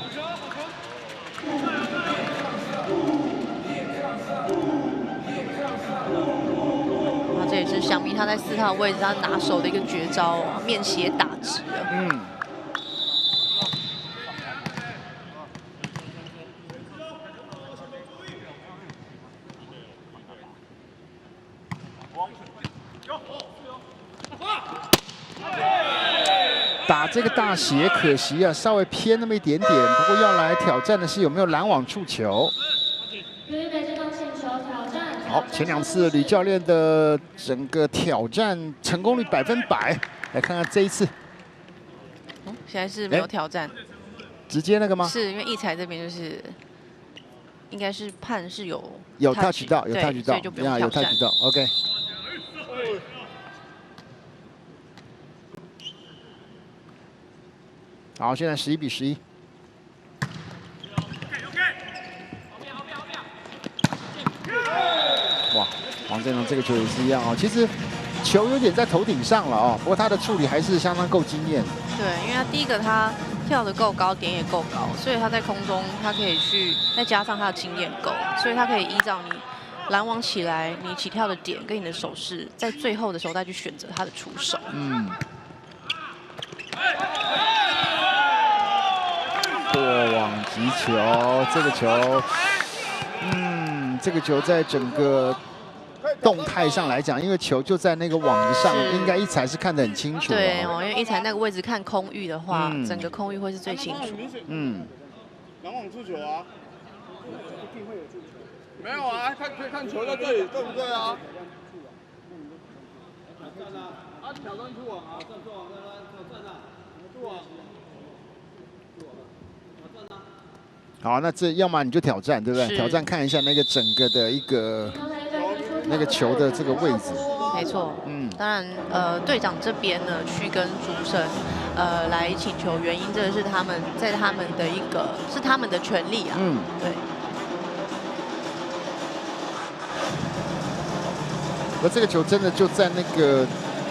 这也是想必他在4号位置他拿手的一个绝招哦，面斜打直了。打这个大斜，可惜啊，稍微偏那么一点点。不过要来挑战的是有没有拦网触球。好，前2次吕教练的整个挑战成功率100%，来看看这一次。现在是没有挑战，直接那个吗？是因为义才这边就是应该是判是有 touch 到，有 touch 到，就不用挑战。有 touch 到 ，OK。好，现在11比11。哇，黄振龙这个球也是一样哦。其实球有点在头顶上了哦，不过他的处理还是相当够惊艳。对，因为他第一个他跳得够高，点也够高，所以他在空中他可以去，再加上他的经验够，所以他可以依照你拦网起来，你起跳的点跟你的手势，在最后的时候再去选择他的出手。过网击球，这个球，这个球在整个动态上来讲，因为球就在那个网子上，应该一才是看得很清楚。对哦，因为一才那个位置看空域的话，整个空域会是最清楚。拦网出球啊？没有啊，看球在这里，对不对啊？挑战出网啊，挑战啊，出网。好，那这要么你就挑战，对不对？挑战看一下那个整个的一个那个球的这个位置。没错，当然，队长这边呢去跟主审来请求原因，这个是他们在他们的一个是他们的权利啊。对。而这个球真的就在那个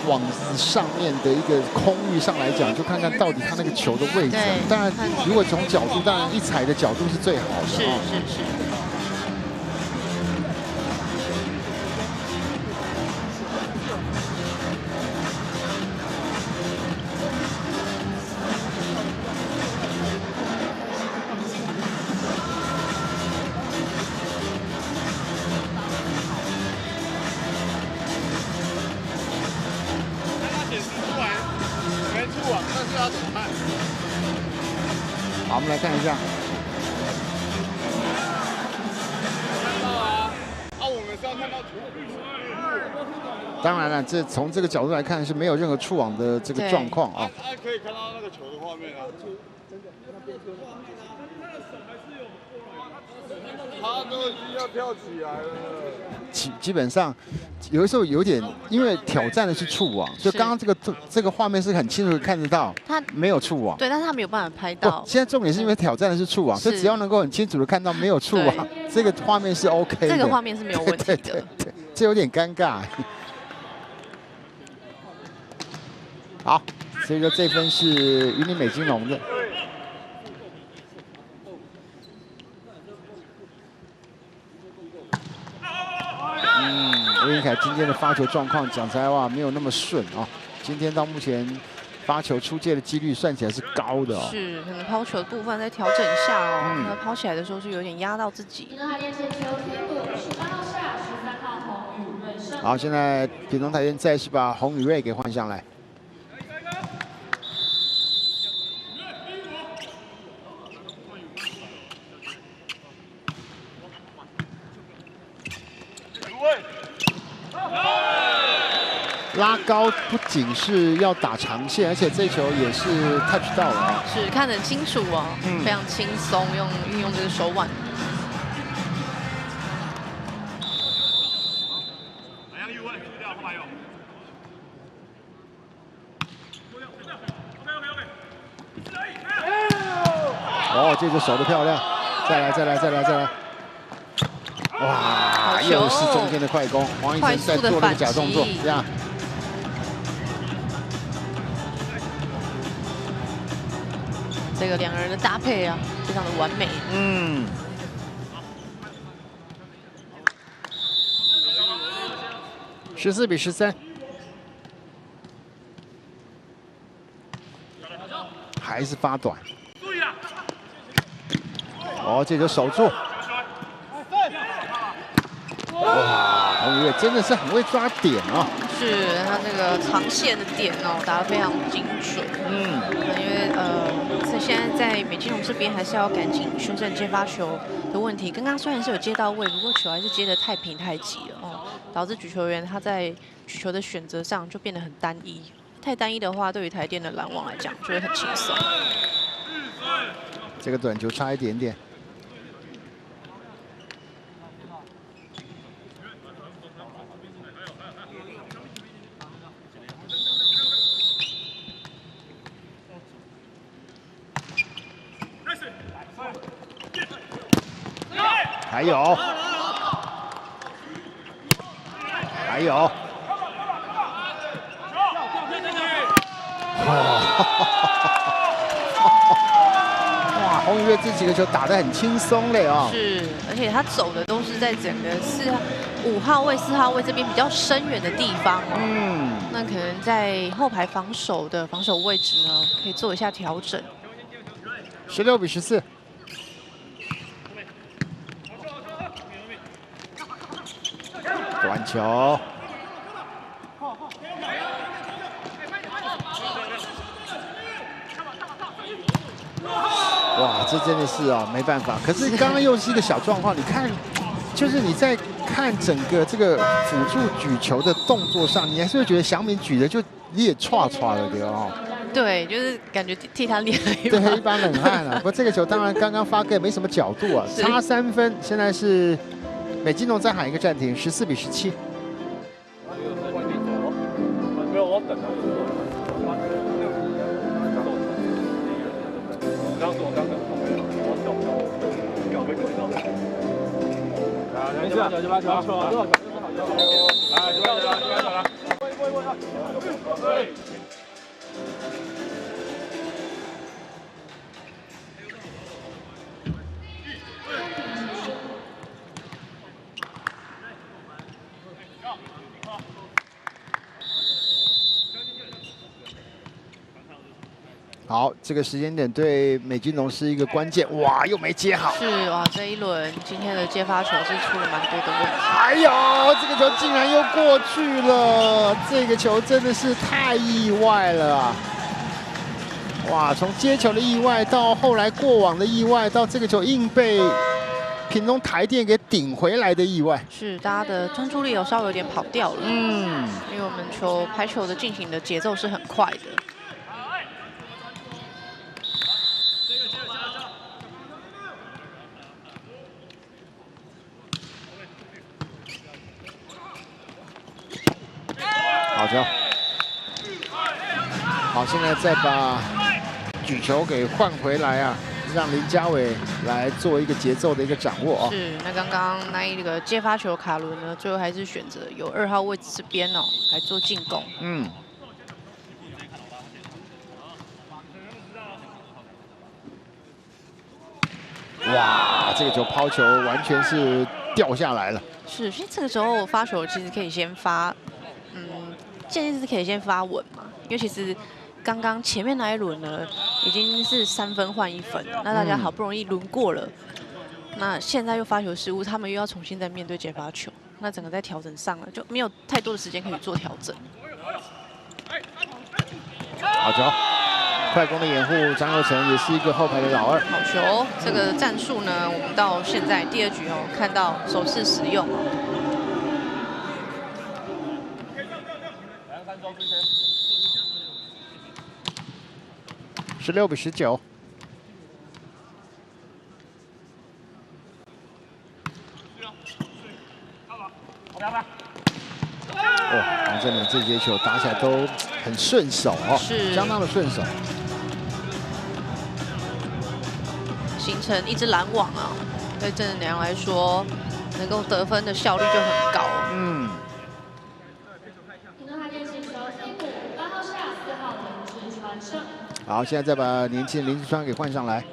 网子上面的一个空域上来讲，就看看到底他那个球的位置。当然，如果从角度，当然一踩的角度是最好的。是。好，我们来看一下。当然了，这从这个角度来看是没有任何触网的这个状况啊。可以看到那个球的画面啊。他都已经要跳起来了。基本上，有的时候有点，因为挑战的是触网，所以刚刚这个画面是很清楚的看得到，他没有触网。对，但是他没有办法拍到。现在重点是因为挑战的是触网，所以只要能够很清楚的看到没有触网，这个画面是 OK 的。这个画面是没有问题的。对，这有点尴尬。好，所以说这分是云林美金龙的。吴晏凯今天的发球状况，讲实在话没有那么顺啊。今天到目前发球出界的几率算起来是高的哦。是，可能抛球的部分在调整下哦，那抛起来的时候是有点压到自己。好，现在屏东台电再是把洪宇睿给换上来。拉高不仅是要打长线，而且这球也是 touch 到了啊，是看得很清楚哦，非常轻松，运用这个手腕。哦，这个守得漂亮，再来！哇，又是中间的快攻，黄义成在做那个假动作，这样。这个两个人的搭配啊，非常的完美。14-13，还是发短。哦，这就守住。哇，洪宇睿真的是很会抓点啊！是他这个长线的点哦，打得非常精准。因为现在在美金龙这边还是要赶紧修正接发球的问题。刚刚虽然是有接到位，不过球还是接得太平太急了哦，导致举球员他在举球的选择上就变得很单一。太单一的话，对于台电的拦网来讲就会很轻松。这个短球差一点点。还有，哇，洪宇睿这几个球打得很轻松嘞啊！是，而且他走的都是在整个5号位、4号位这边比较深远的地方哦。那可能在后排防守位置呢，可以做一下调整。16-14。短球，哇，这真的是啊，没办法。可是刚刚又是一个小状况，你看，就是你在看整个这个辅助举球的动作上，你还是会觉得小敏举的就也歘了的哦。对，就是感觉替他练了一把冷汗啊。不过这个球当然刚刚发给没什么角度啊，差3分，现在是。美金龙再喊一个暂停，14-17。没有，我等了。刚等，没事，就把球，好，这个时间点对美金龙是一个关键。哇，又没接好。是哇，这一轮今天的接发球是出了蛮多的问题。哎呦，这个球竟然又过去了！这个球真的是太意外了啊！哇，从接球的意外到后来过网的意外，到这个球硬被屏东台电给顶回来的意外。是大家的专注力稍微有点跑掉了。因为我们排球的进行的节奏是很快的。好球！好，现在再把举球给换回来啊，让林家伟来做一个节奏的一个掌握哦。是，那刚刚那一个接发球卡伦呢，最后还是选择有2号位置这边哦，来做进攻。哇，这个球抛球完全是掉下来了。是，所以这个时候发球其实可以先发，建议是可以先发稳嘛，因为其实刚刚前面那一轮呢，已经是3分换1分了，那大家好不容易轮过了，那现在又发球失误，他们又要重新再面对接发球，那整个在调整上了，就没有太多的时间可以做调整。好球！快攻的掩护，张佑成也是一个后排的老2。好球！这个战术呢，我们到现在第2局看到首次使用16比19。黄振麟这节球打起来都很顺手哦，是相当的顺手，形成一支拦网啊，对郑仁良来说，能够得分的效率就很高。好，现在再把年轻人林志川给换上来。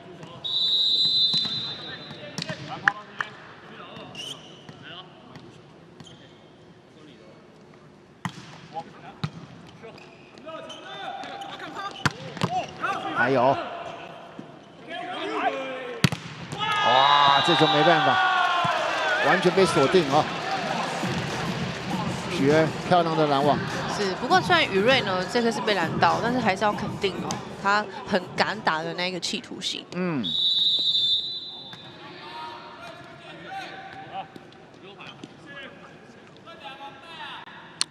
还有，哇，这球没办法，完全被锁定啊！许恩漂亮的拦网。是，不过虽然宇瑞呢这个是被拦到，但是还是要肯定哦，他很敢打的那个企图心。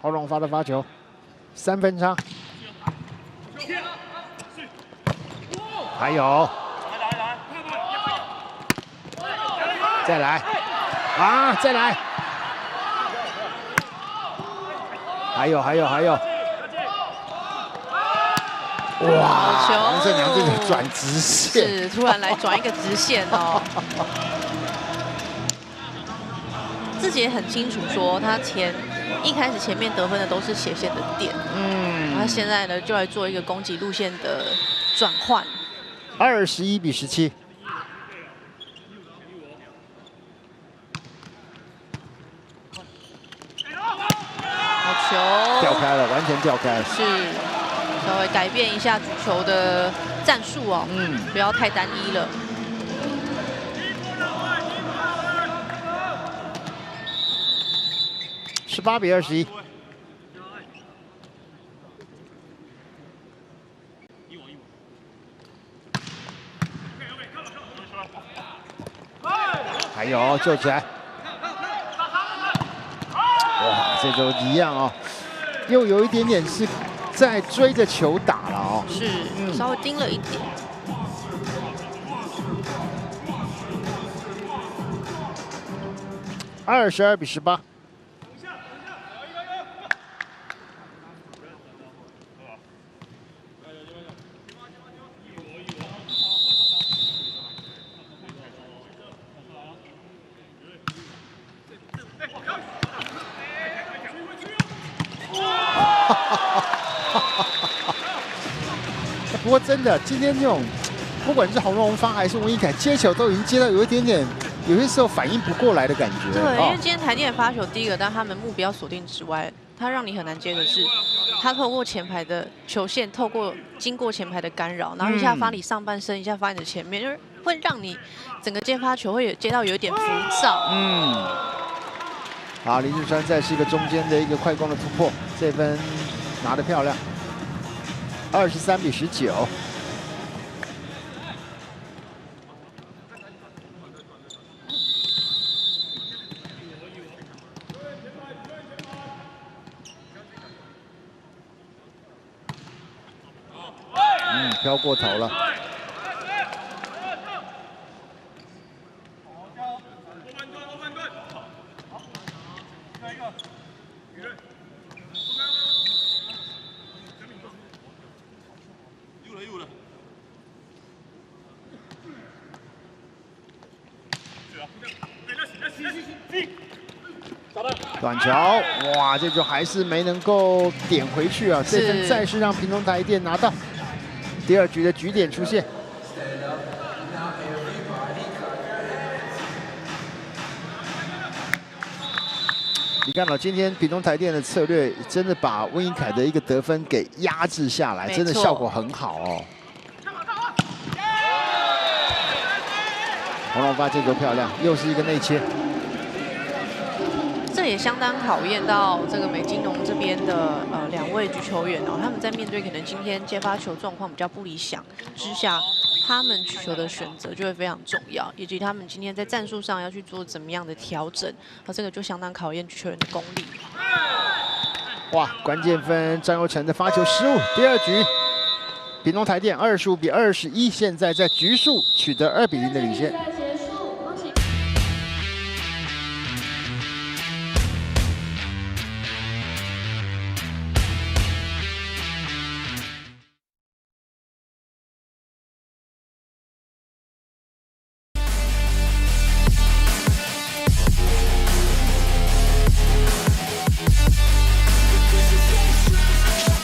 侯荣发的发球，3分差。还有，再来，啊，再来，还有，哇！黄振良这个转直线，是突然来转一个直线哦。自己也很清楚说，他一开始前面得分的都是斜线的点，他现在呢就来做一个攻击路线的转换。21比17。好球，掉开了，完全掉开了。是，稍微改变一下举球的战术哦，不要太单一了。18比21。还有救起来！哇，这就一样哦，又有一点点是在追着球打了哦。是，稍微盯了一点。22比18。不过真的，今天这种不管是洪荣发还是温一凯接球，都已经接到有一点点，有些时候反应不过来的感觉。对，因为今天台电发球第一个，但他们目标锁定之外，他让你很难接的是，他透过前排的球线，经过前排的干扰，然后一下发你上半身，一下发你的前面，就是会让你整个接发球会接到有一点浮躁。好，林志川再是一个中间的一个快攻的突破，这分拿得漂亮。23比19。飘过头了。短球，哇，这球还是没能够点回去啊！这分再是让屏东台电拿到第2局的局点出现。你看到今天屏东台电的策略，真的把温怡凯的一个得分给压制下来，真的效果很好哦。洪龙发这球漂亮，又是一个内切。 这也相当考验到这个美金农这边的2位局球员哦，他们在面对可能今天接发球状况比较不理想之下，他们举球的选择就会非常重要，以及他们今天在战术上要去做怎么样的调整，这个就相当考验举球员的功力。哇，关键分张佑成的发球失误，第2局，屏东台电25比21，现在在局数取得2比0的领先。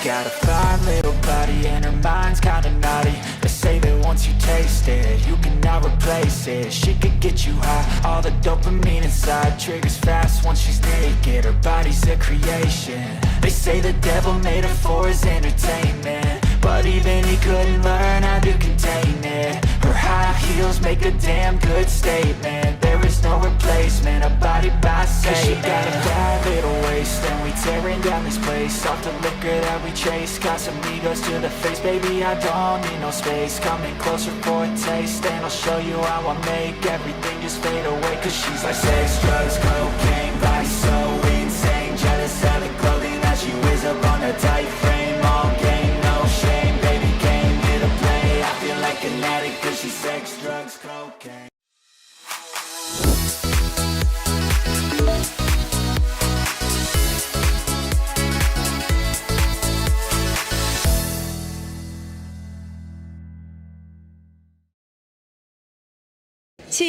Got a fine little body and her mind's kinda naughty. They say that once you taste it, you cannot replace it. She could get you high, all the dopamine inside triggers fast once she's naked. Her body's a creation. They say the devil made her for his entertainment, but even he couldn't learn how to contain it. Her high heels make a damn good statement. There is no replacement, a body by Satan. 'Cause she got a bad little waist, and we tearing down this place off the liquor that we chase. Got some egos to the face, baby, I don't need no space. Coming closer for a taste, and I'll show you how I make everything just fade away. 'Cause she's like sex, drugs, cocaine, body so insane. Jealous of the clothing that she wears up on her tight frame. All game, no shame, baby came here to play. I feel like an addict 'cause she's sex, drugs, cocaine.7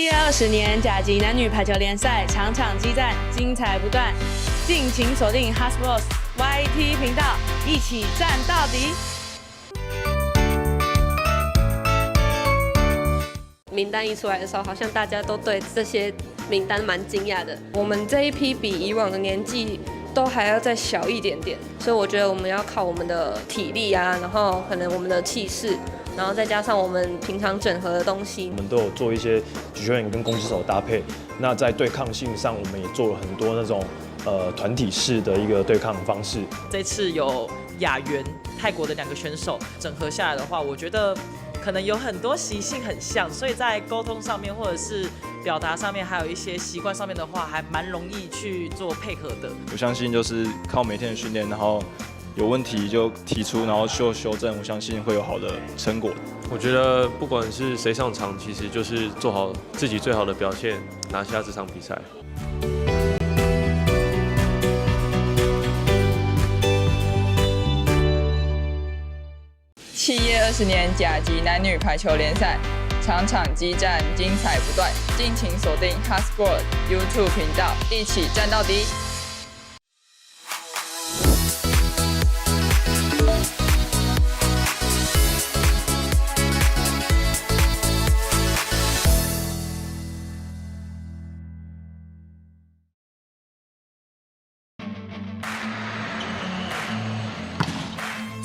月20年甲级男女排球联赛，场场激战，精彩不断，敬请锁定 HubSport YT 频道，一起战到底。名单一出来的时候，好像大家都对这些名单蛮惊讶的。我们这一批比以往的年纪都还要再小一点点，所以我觉得我们要靠我们的体力啊，然后可能我们的气势。 然后再加上我们平常整合的东西，我们都有做一些举球员跟攻击手的搭配。那在对抗性上，我们也做了很多那种团体式的一个对抗方式。这次有雅媛泰国的2个选手整合下来的话，我觉得可能有很多习性很像，所以在沟通上面或者是表达上面，还有一些习惯上面的话，还蛮容易去做配合的。我相信就是靠每天的训练，然后。 有问题就提出，然后修正，我相信会有好的成果。我觉得不管是谁上场，其实就是做好自己最好的表现，拿下这场比赛。7月20年甲级男女排球联赛，场场激战，精彩不断，敬请锁定 HubSport YouTube 频道，一起战到底。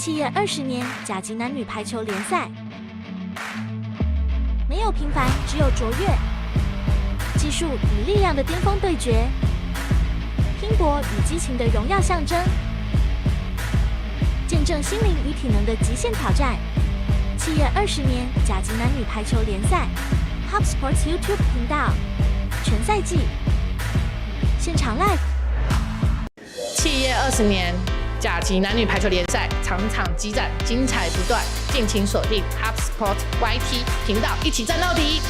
7月20年甲级男女排球联赛，没有平凡，只有卓越。技术与力量的巅峰对决，拼搏与激情的荣耀象征，见证心灵与体能的极限挑战。7月20年甲级男女排球联赛 ，HubSport YouTube 频道，全赛季现场 live。7月20年甲级男女排球联赛，场场激战，精彩不断，敬请锁定 HubSpot YT 频道，一起战到底。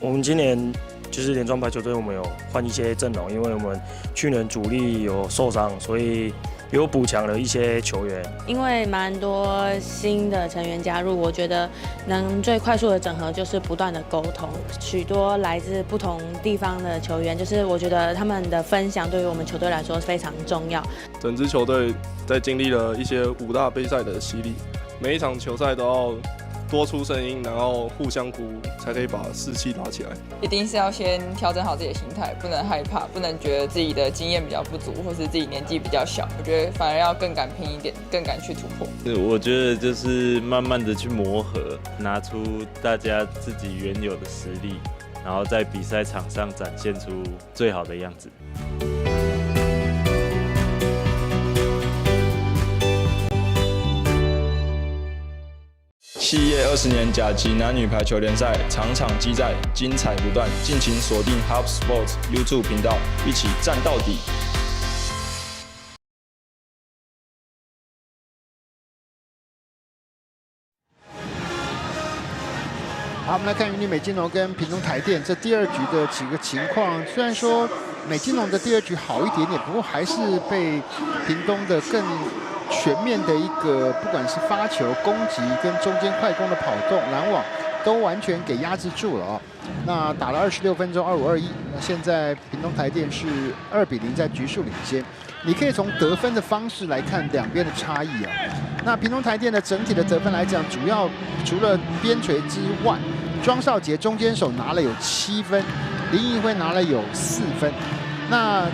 我们今年就是联庄排球队，我们有换一些阵容，因为我们去年主力有受伤，所以有补强了一些球员。因为蛮多新的成员加入，我觉得能最快速的整合就是不断的沟通。许多来自不同地方的球员，就是我觉得他们的分享对于我们球队来说非常重要。整支球队在经历了一些5大杯赛的洗礼，每一场球赛都要多出声音，然后互相鼓舞，才可以把士气拉起来。一定是要先调整好自己的心态，不能害怕，不能觉得自己的经验比较不足，或是自己年纪比较小。我觉得反而要更敢拼一点，更敢去突破。我觉得就是慢慢的去磨合，拿出大家自己原有的实力，然后在比赛场上展现出最好的样子。企业20年甲级男女排球联赛，场场激战，精彩不断，敬请锁定 HubSpot YouTube 频道，一起战到底。好，我们来看云林美金龙跟屏东台电这第2局的几个情况。虽然说美金龙的第2局好一点点，不过还是被屏东的更全面的一个，不管是发球、攻击跟中间快攻的跑动、拦网，都完全给压制住了啊。那打了26分钟，25-21。那现在屏东台电是2-0在局数领先。你可以从得分的方式来看两边的差异啊。那屏东台电的整体的得分来讲，主要除了边陲之外，庄少杰中间手拿了有7分，林义辉拿了有4分。那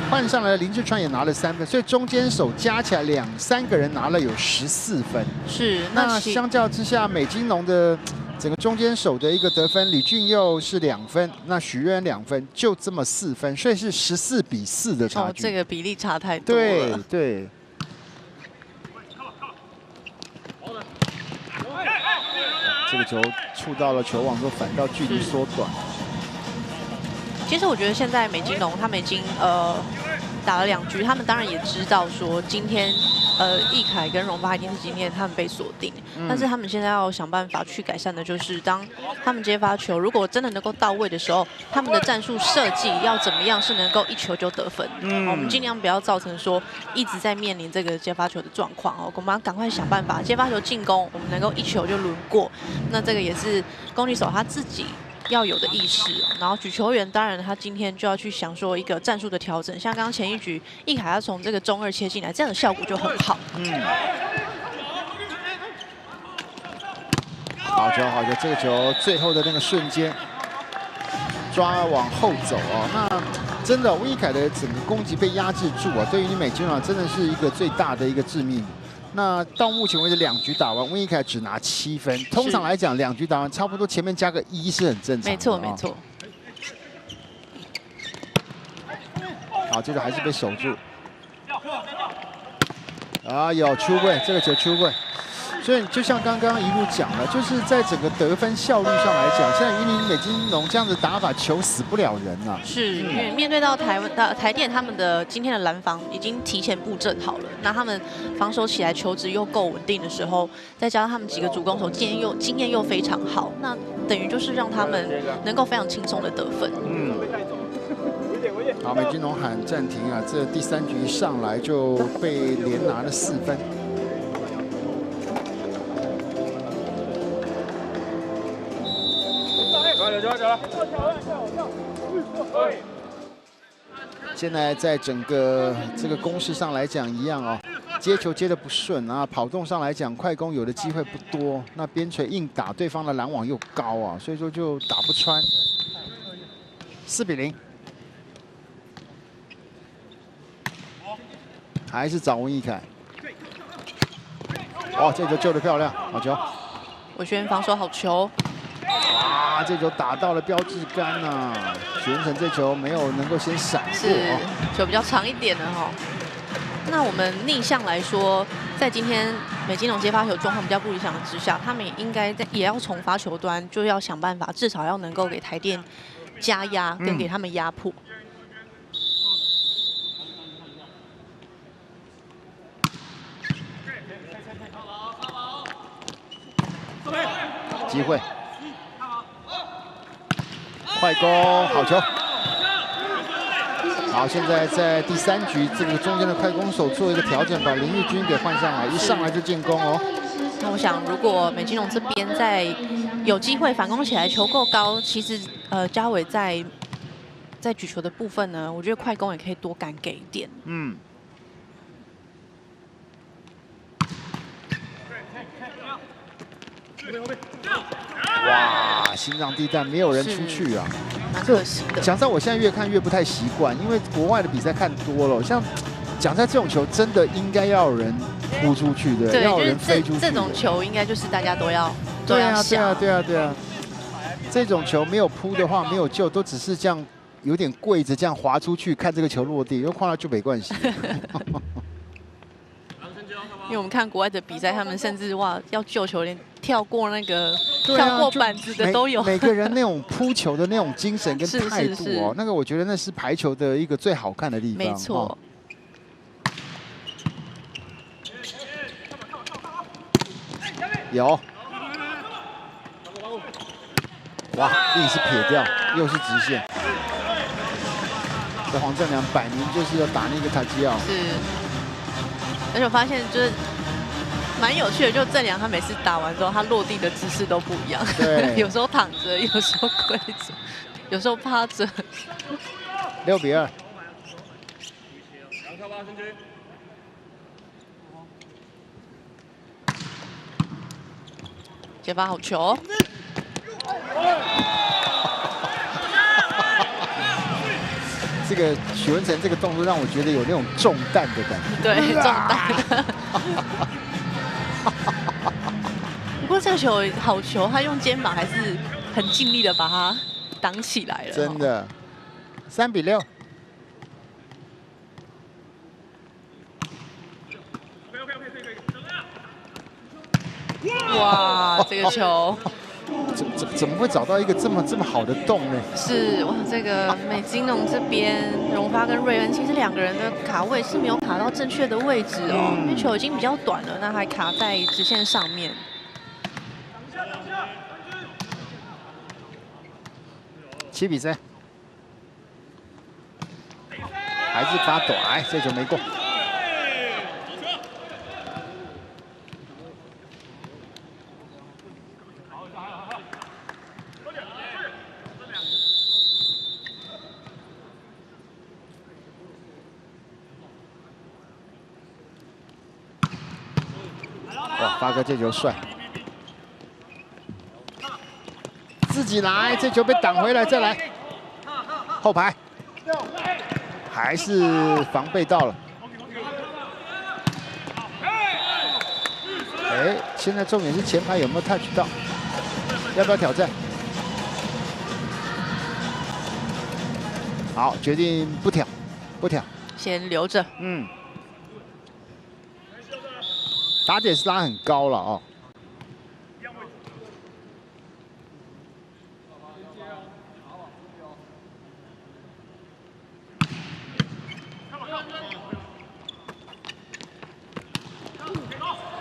换上来的林志川也拿了3分，所以中间手加起来3个人拿了有14分。是，那相较之下，美金龙的整个中间手的一个得分，李俊佑是2分，那许渊2分，就这么4分，所以是14-4的差距。这个比例差太多了。对。这个球触到了球网之后，反倒距离缩短。其实我觉得现在美金龙他们已经打了2局，他们当然也知道说今天易凯跟荣发一定是今天他们被锁定，但是他们现在要想办法去改善的就是当他们接发球如果真的能够到位的时候，他们的战术设计要怎么样是能够一球就得分。我们尽量不要造成说一直在面临这个接发球的状况哦，我们要赶快想办法接发球进攻，我们能够一球就轮过。那这个也是攻击手他自己要有的意识，然后举球员当然他今天就要去想说一个战术的调整，像刚刚前一局易凯他从这个中2切进来，这样的效果就很好。好球，好球！这个球最后的那个瞬间抓往后走哦，那真的温易凯的整个攻击被压制住啊，对于你美军啊真的是一个最大的一个致命。那到目前为止2局打完，温易凯只拿7分。通常来讲，2局打完差不多前面加个1是很正常的。没错，没错。好，这个还是被守住。啊，有出位，这个球出位。所以就像刚刚一路讲了，就是在整个得分效率上来讲，现在云林美金龙这样子打法，球死不了人啊。是，因为面对到台电他们的今天的拦防已经提前布阵好了，那他们防守起来球质又够稳定的时候，再加上他们几个主攻手经验又非常好，那等于就是让他们能够非常轻松的得分。好，美金龙喊暂停啊，这第3局上来就被连拿了4分。现在在整个这个攻势上来讲一样哦，接球接得不顺啊，跑动上来讲快攻有的机会不多，那边陲硬打对方的拦网又高啊，所以说就打不穿。4-0，还是找温易凯。哦，这球救得漂亮，好球！伟轩防守好球。哇，这球打到了标志杆啊！许文成这球没有能够先闪过，球比较长一点的哈。那我们逆向来说，在今天美金龙接发球状况比较不理想的之下，他们应该也要从发球端就要想办法，至少要能够给台电加压，跟给他们压迫。机会，快攻，好球。好，现在在第3局这个中间的快攻手做一个调整，把林玉君给换上来，一上来就进攻哦。那我想，如果美津浓这边在有机会反攻起来，球够高，其实嘉伟在举球的部分呢，我觉得快攻也可以多敢给一点。嗯。哇，心脏地带没有人出去啊，蛮可惜的。讲在我现在越看越不太习惯，因为国外的比赛看多了，像讲在这种球真的应该要有人扑出去的，对，要有人飞出去。这种球应该就是大家都要想。对啊。这种球没有扑的话，没有救，都只是这样有点跪着这样滑出去，看这个球落地，又看到就没关系。因为我们看国外的比赛，他们甚至要救球，连跳过那个跳过板子的都有。每个人那种扑球的那种精神跟态度哦，那个我觉得那是排球的一个最好看的地方。没错。有。哇，硬是撇掉，又是直线。这黄正良摆明就是要打那个塔基奥。是。而且我发现就是蛮有趣的，就正良他每次打完之后，他落地的姿势都不一样。对。有时候躺着，有时候跪着，有时候趴着。6比2。接发好球。这个许文成这个动作让我觉得有那种中弹的感觉。对，中弹。不过这个球好球，他用肩膀还是很尽力的把它挡起来了。真的，3比6。哇，这个球。怎么会找到一个这么好的洞呢？是哇，这个美津浓这边荣发跟瑞恩，其实2个人的卡位是没有卡到正确的位置哦，因为球已经比较短了，那还卡在直线上面。7比3，还是发短，这球没过。哇，发哥这球帅，自己来，这球被挡回来，再来，后排，还是防备到了。哎，现在重点是前排有没有 touch 到，要不要挑战？好，决定不挑，先留着。嗯。打点是拉很高了哦。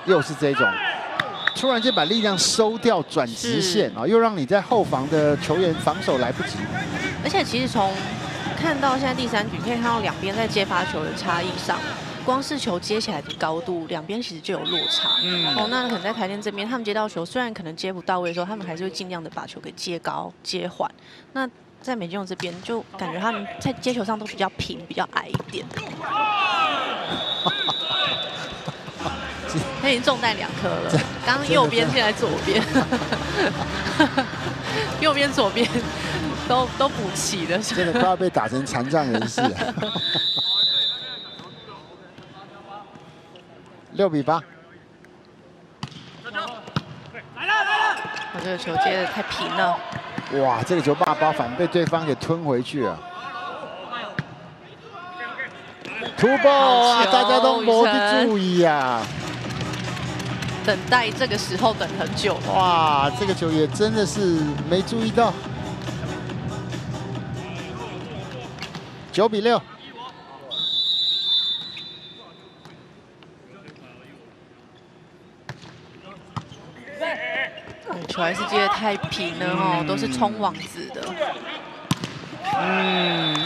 又是这种，突然间把力量收掉，转直线啊，又让你在后防的球员防守来不及。而且其实从看到现在第3局，可以看到两边在接发球的差异上。光是球接起来的高度，两边其实就有落差。哦，那可能在台电这边，他们接到球虽然可能接不到位的时候，他们还是会尽量的把球给接高、接缓。那在美津浓这边，就感觉他们在接球上都比较平、比较矮一点。他已经中弹2颗了，刚刚右边，现在左边，右边、左边都补齐了，真的快要被打成残障人士。6比8。我这个球接得太平了。哇，这个球霸包反被对方给吞回去了。突破啊！大家都没去注意啊。等待这个时候等很久。哇，这个球也真的是没注意到。9比6。球球还是接得太平了哦，都是冲网子的。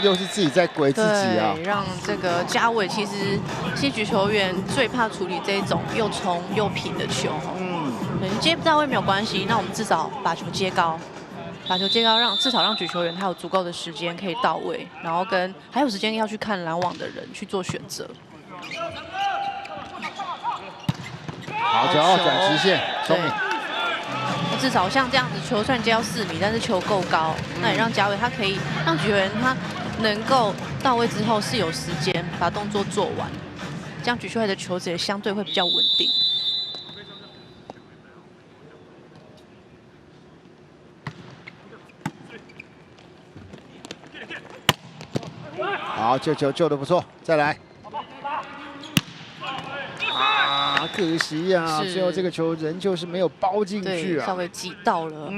又是自己在鬼自己啊！让这个嘉伟其实西局球员最怕处理这种又冲又平的球。你接不到位没有关系，那我们至少把球接高，至少让举球员他有足够的时间可以到位，然后还有时间要去看拦网的人去做选择。好球，转直线，聪明。至少像这样子，球虽然接到4米，但是球够高，那也让嘉伟他可以让举球员他能够到位之后是有时间把动作做完，这样举出来的球子也相对会比较稳定。好，救球救得不错，再来。可惜呀，最后这个球仍旧是没有包进去啊，稍微挤到了。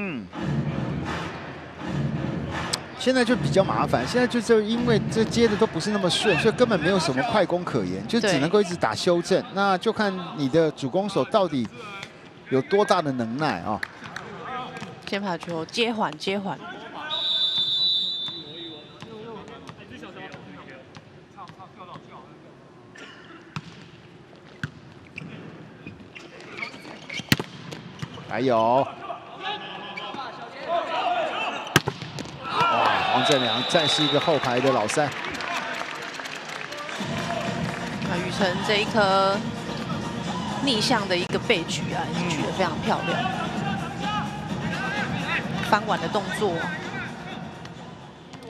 现在就比较麻烦，现在就是因为这接的都不是那么顺，所以根本没有什么快攻可言，就只能够一直打修正。那就看你的主攻手到底有多大的能耐啊！先把球接缓。还有，黄振良再是一个后排的老三。宇辰这一颗逆向的一个背举啊，也是举得非常漂亮，翻碗的动作。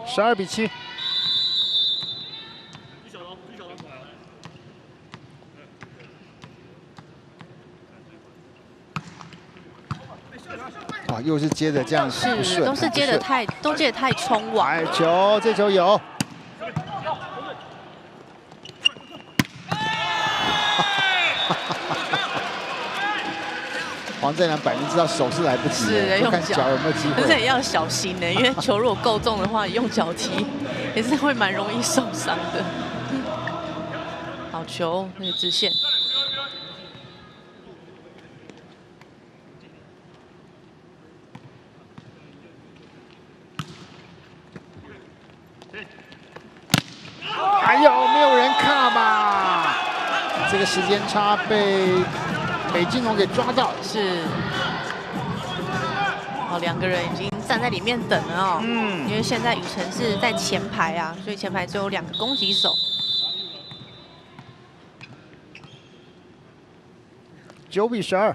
12比7。又是接的这样不顺，都接得太冲网。这球有。黄振良摆明知道手是来不及的，就看脚有没有机会。可是也要小心呢，因为球如果够重的话，你用脚踢也是会蛮容易受伤的。好球，那个直线。还有没有人卡嘛？这个时间差被北金龙给抓到，是。2个人已经站在里面等了哦。因为现在宇辰是在前排啊，所以前排只有2个攻击手。9比12。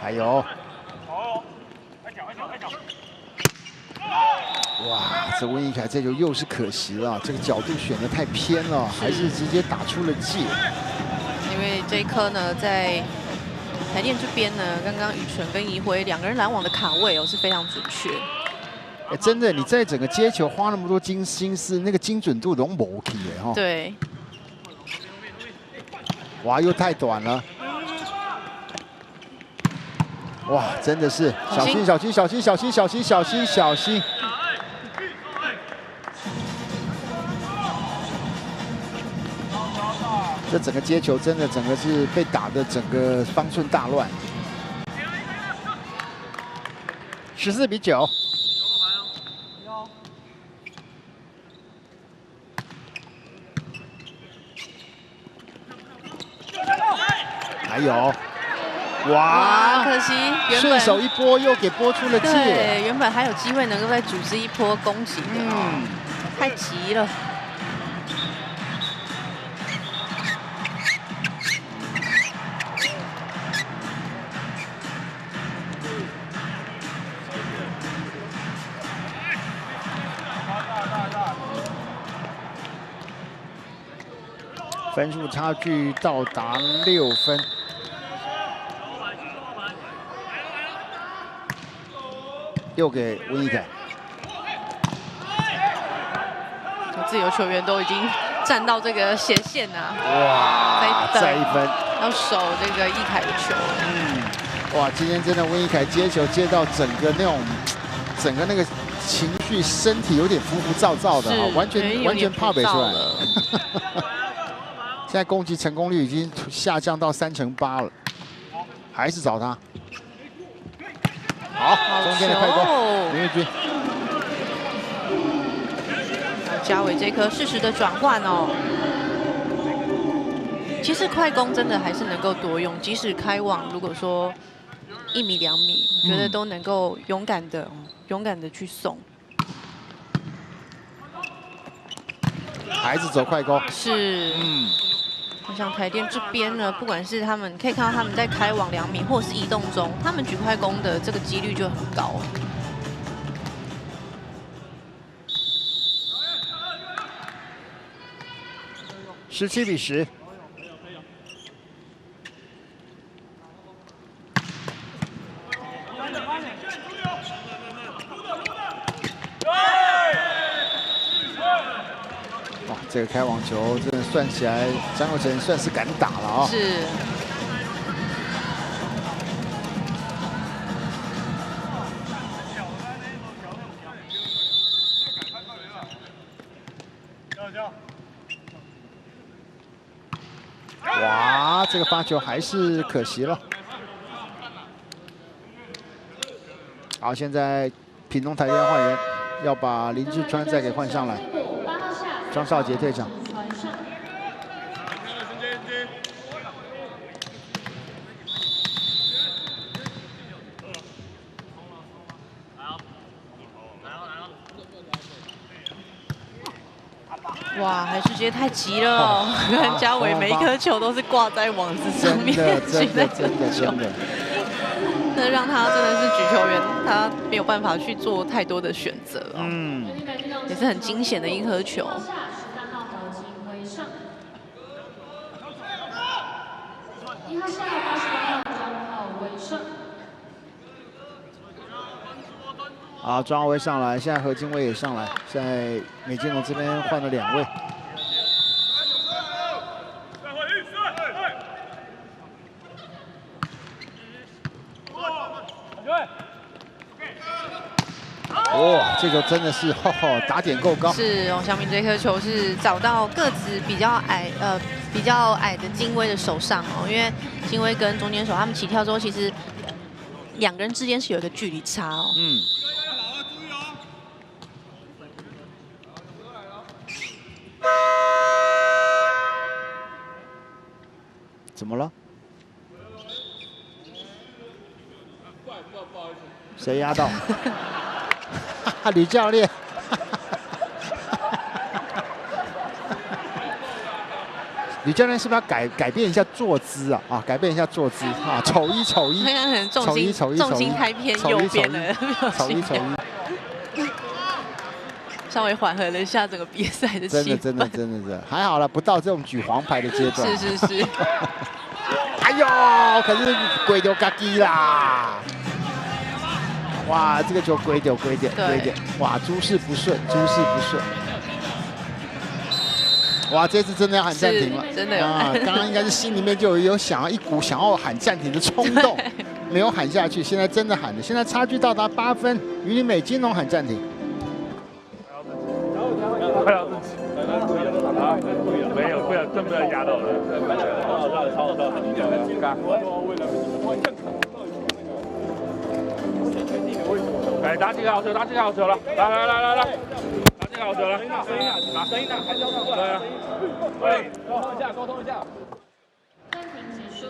还有，哇，这温一凯这球又是可惜了，这个角度选得太偏了，还是直接打出了界。因为这一颗呢，在台电这边呢，刚刚宇辰跟怡辉2个人拦网的卡位是非常准确。真的，你在整个接球花那么多心思，那个精准度都没去哈。对。哇，又太短了。哇，真的是小心！这整个接球真的整个是被打的整个方寸大乱。14比9。还有。哇！可惜，顺手一拨又给拨出了界。对，原本还有机会能够再组织一波攻击的，太急了。分数差距到达6分。又给温一凯，自由球员都已经站到这个斜线啊！哇，再1分，要守这个一凯的球。哇，今天真的温一凯接球接到整个那个情绪、身体有点浮浮躁躁的啊，完全怕不出来了。现在攻击成功率已经下降到38%了，还是找他。好，中间的快攻，林玉君。嘉伟这颗适时的转换哦。其实快攻真的还是能够多用，即使开网，如果说1米2米，我觉得都能够勇敢的去送。还是走快攻。是。像台电这边呢，不管是他们可以看到他们在开网2米，或者是移动中，他们举快攻的这个几率就很高。17比10。哇，这个开网球真的算起来，张佑成算是敢打了啊！是。哇，这个发球还是可惜了。好，现在屏东台电换人，要把林志川再给换上来。张少杰退场。哇，还是觉得太急了哦！看嘉伟每一颗球都是挂在网子上面，真的。那让他真的是举球员，他没有办法去做太多的选择哦。也是很惊险的一颗球。好，庄浩威上来，现在何金威也上来，在美金龙这边换了2位。哇，这个真的是打点够高。是哦，小敏这颗球是找到个子比较矮的金威的手上哦，因为金威跟中间手他们起跳之后，其实2个人之间是有一个距离差哦。怎么了？谁压到？吕教练。吕教练是不是要改变一下坐姿啊？改变一下坐姿啊！丑一。重心太偏右边了，丑一。稍微缓和了一下整个比赛的气氛。真的还好了，不到这种举黄牌的阶段。是。哎呦，可是鬼丢嘎叽啦！哇，这个球鬼丢。哇，诸事不顺。哇，这次真的要喊暂停了，真的有。刚刚应该是心里面就有一股想要喊暂停的冲动，没有喊下去，现在真的喊了。现在差距到达8分，云林美金龙喊暂停。快要没有，真不要压到了。来，打几个好球了，来，打几个好球了，声音大，还交上过来啊！对，沟通一下。暂停结束。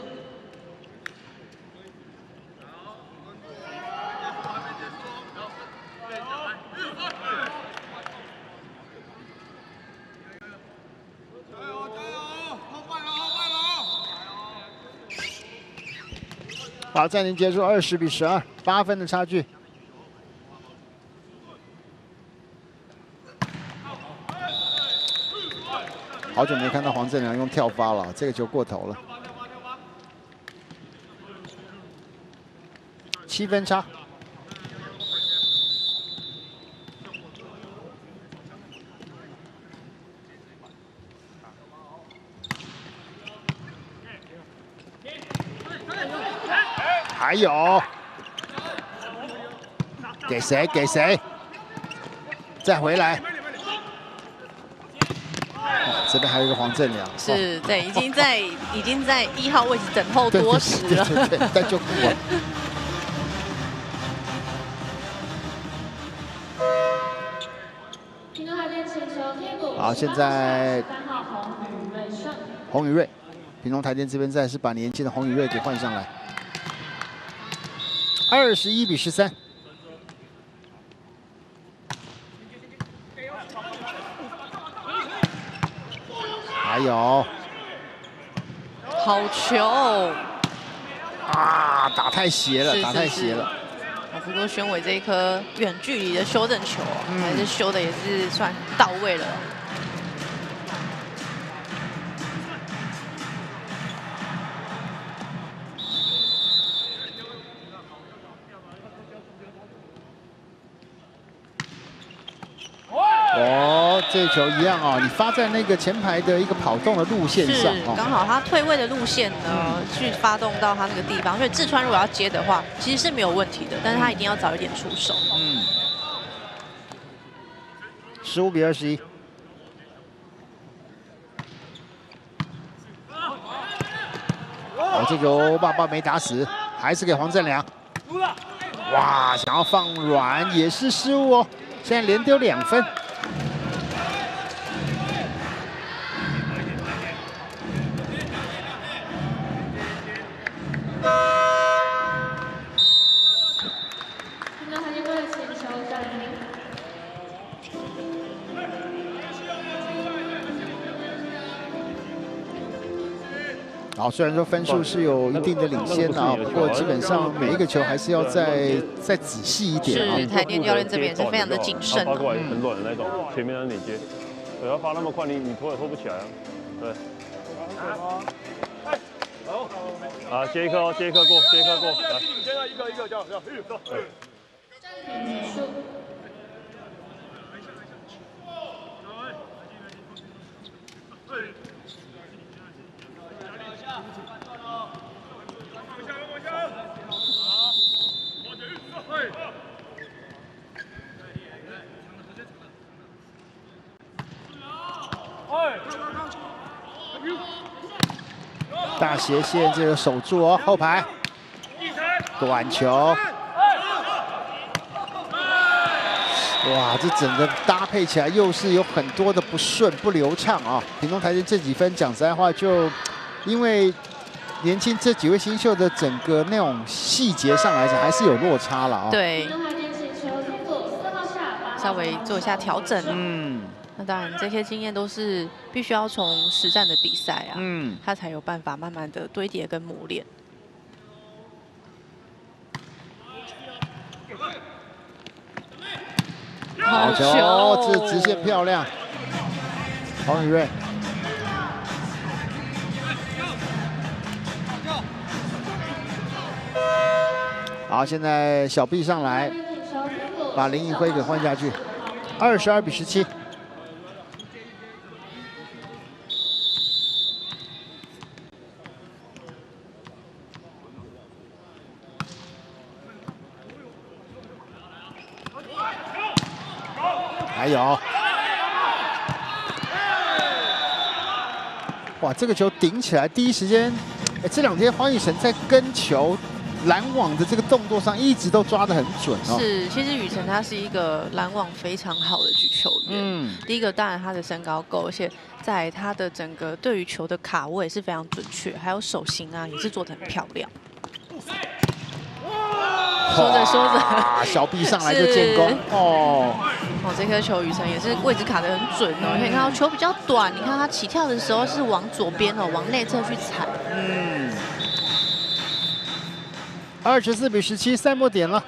好，暂停结束，20比12，8分的差距。好久没看到黄正良用跳发了，这个球过头了。7分差。还有，给谁？再回来。这边还有一个黄正良，是对，已经在1号位置等候多时了，对，但就不稳。好，现在洪宇睿，屏东台电这边再是把年轻的洪宇睿给换上来，21比13。还有，好球啊！打太斜了，打太斜了。不过宣伟这一颗远距离的修正球，还是修的也是算到位了。哦，这球一样哦，你发在那个前排的一个跑动的路线上，刚好他退位的路线呢，去发动到他那个地方，所以志川如果要接的话，其实是没有问题的，但是他一定要早一点出手。15比21。哦，这球爸爸没打死，还是给黄正良。哇，想要放软也是失误哦，现在连丢2分。好，虽然说分数是有一定的领先啊，不过基本上每一个球还是要再仔细一点啊。是，台电教练这边也是非常的谨慎。发过来很软的那种，前面让你接，对，要发那么快，你拖也拖不起来啊。对。好，接一颗哦，接一颗过，接一颗过，来。接了一个，这样，走。暂停结束。大斜线这个守住哦，后排短球，哇，这整个搭配起来又是有很多的不顺不流畅啊。屏东台电这几分，讲实在话，就因为年轻这几位新秀的整个那种细节上来讲，还是有落差了啊。对，稍微做一下调整。那当然，这些经验都是必须要从实战的比赛啊，他才有办法慢慢的堆叠跟磨练。好球，这直线漂亮，黄宇睿。好，现在小臂上来，把林奕辉给换下去，22比17。还有，哇，这个球顶起来，第一时间，这2天黄宇成在跟球、拦网的这个动作上一直都抓得很准哦。是，其实宇成他是一个拦网非常好的举球员。第一个当然他的身高够，而且在他的整个对于球的卡位是非常准确，还有手型啊也是做得很漂亮。说着，小臂上来就建功哦。这颗球宇成也是位置卡得很准哦。可以看到球比较短，你看他起跳的时候是往左边哦，往内侧去踩。24比17，赛末点了。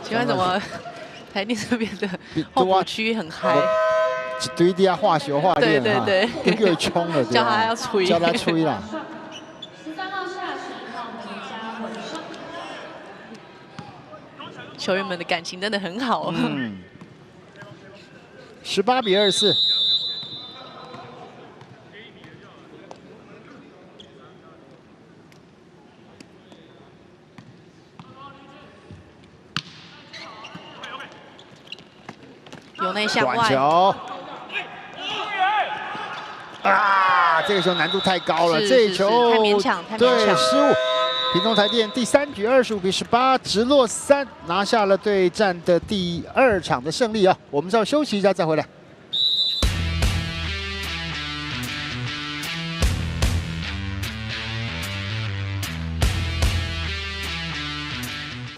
请问怎么台电这边的后补区很嗨？一堆的化学化练哈，对，又冲了，叫他要吹，叫他吹啦。13号下11号梅家文胜。球员们的感情真的很好哦。18比24。由内向外。短球。啊，这个球难度太高了，这一球太勉强，对，失误。屏东台电第3局25-18，直落3，拿下了对战的第2场的胜利啊！我们稍微休息一下再回来。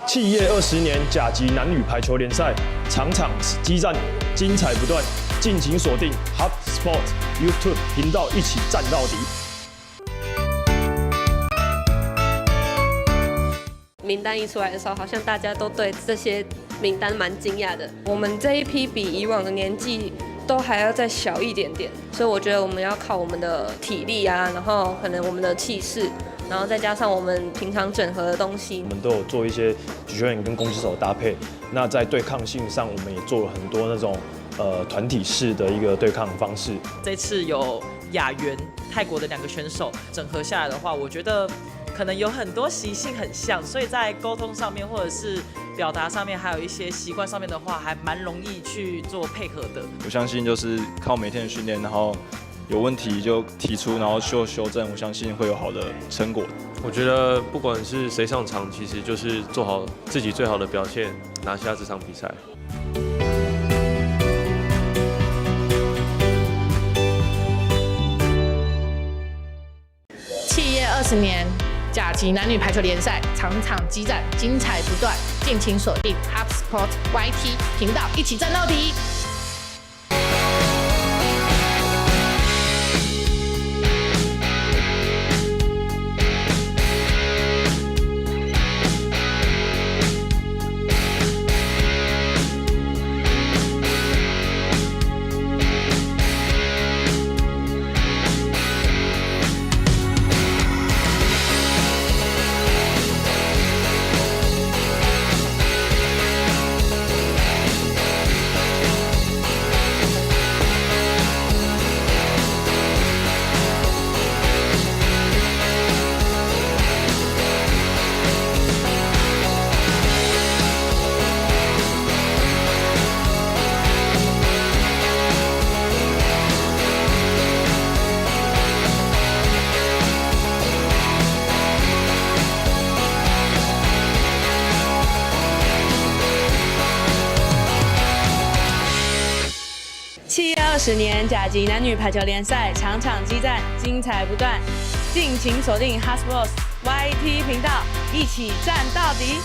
企业20年甲级男女排球联赛，场场激战，精彩不断，敬请锁定 HubSport YouTube 频道，一起战到底。名单一出来的时候，好像大家都对这些名单蛮惊讶的。我们这一批比以往的年纪都还要再小一点点，所以我觉得我们要靠我们的体力啊，然后可能我们的气势，然后再加上我们平常整合的东西。我们都有做一些举球员跟攻击手的搭配。那在对抗性上，我们也做了很多那种团体式的一个对抗方式。这次有雅媛、泰国的2个选手整合下来的话，我觉得可能有很多习性很像，所以在沟通上面或者是表达上面，还有一些习惯上面的话，还蛮容易去做配合的。我相信就是靠每天的训练，然后有问题就提出，然后修正，我相信会有好的成果。我觉得不管是谁上场，其实就是做好自己最好的表现，拿下这场比赛。企业20年甲级男女排球联赛，场场激战，精彩不断，敬请锁定 HubSport YT 频道，一起战到底。20年甲级男女排球联赛，场场激战，精彩不断，敬请锁定 HubSport YT 频道，一起战到底。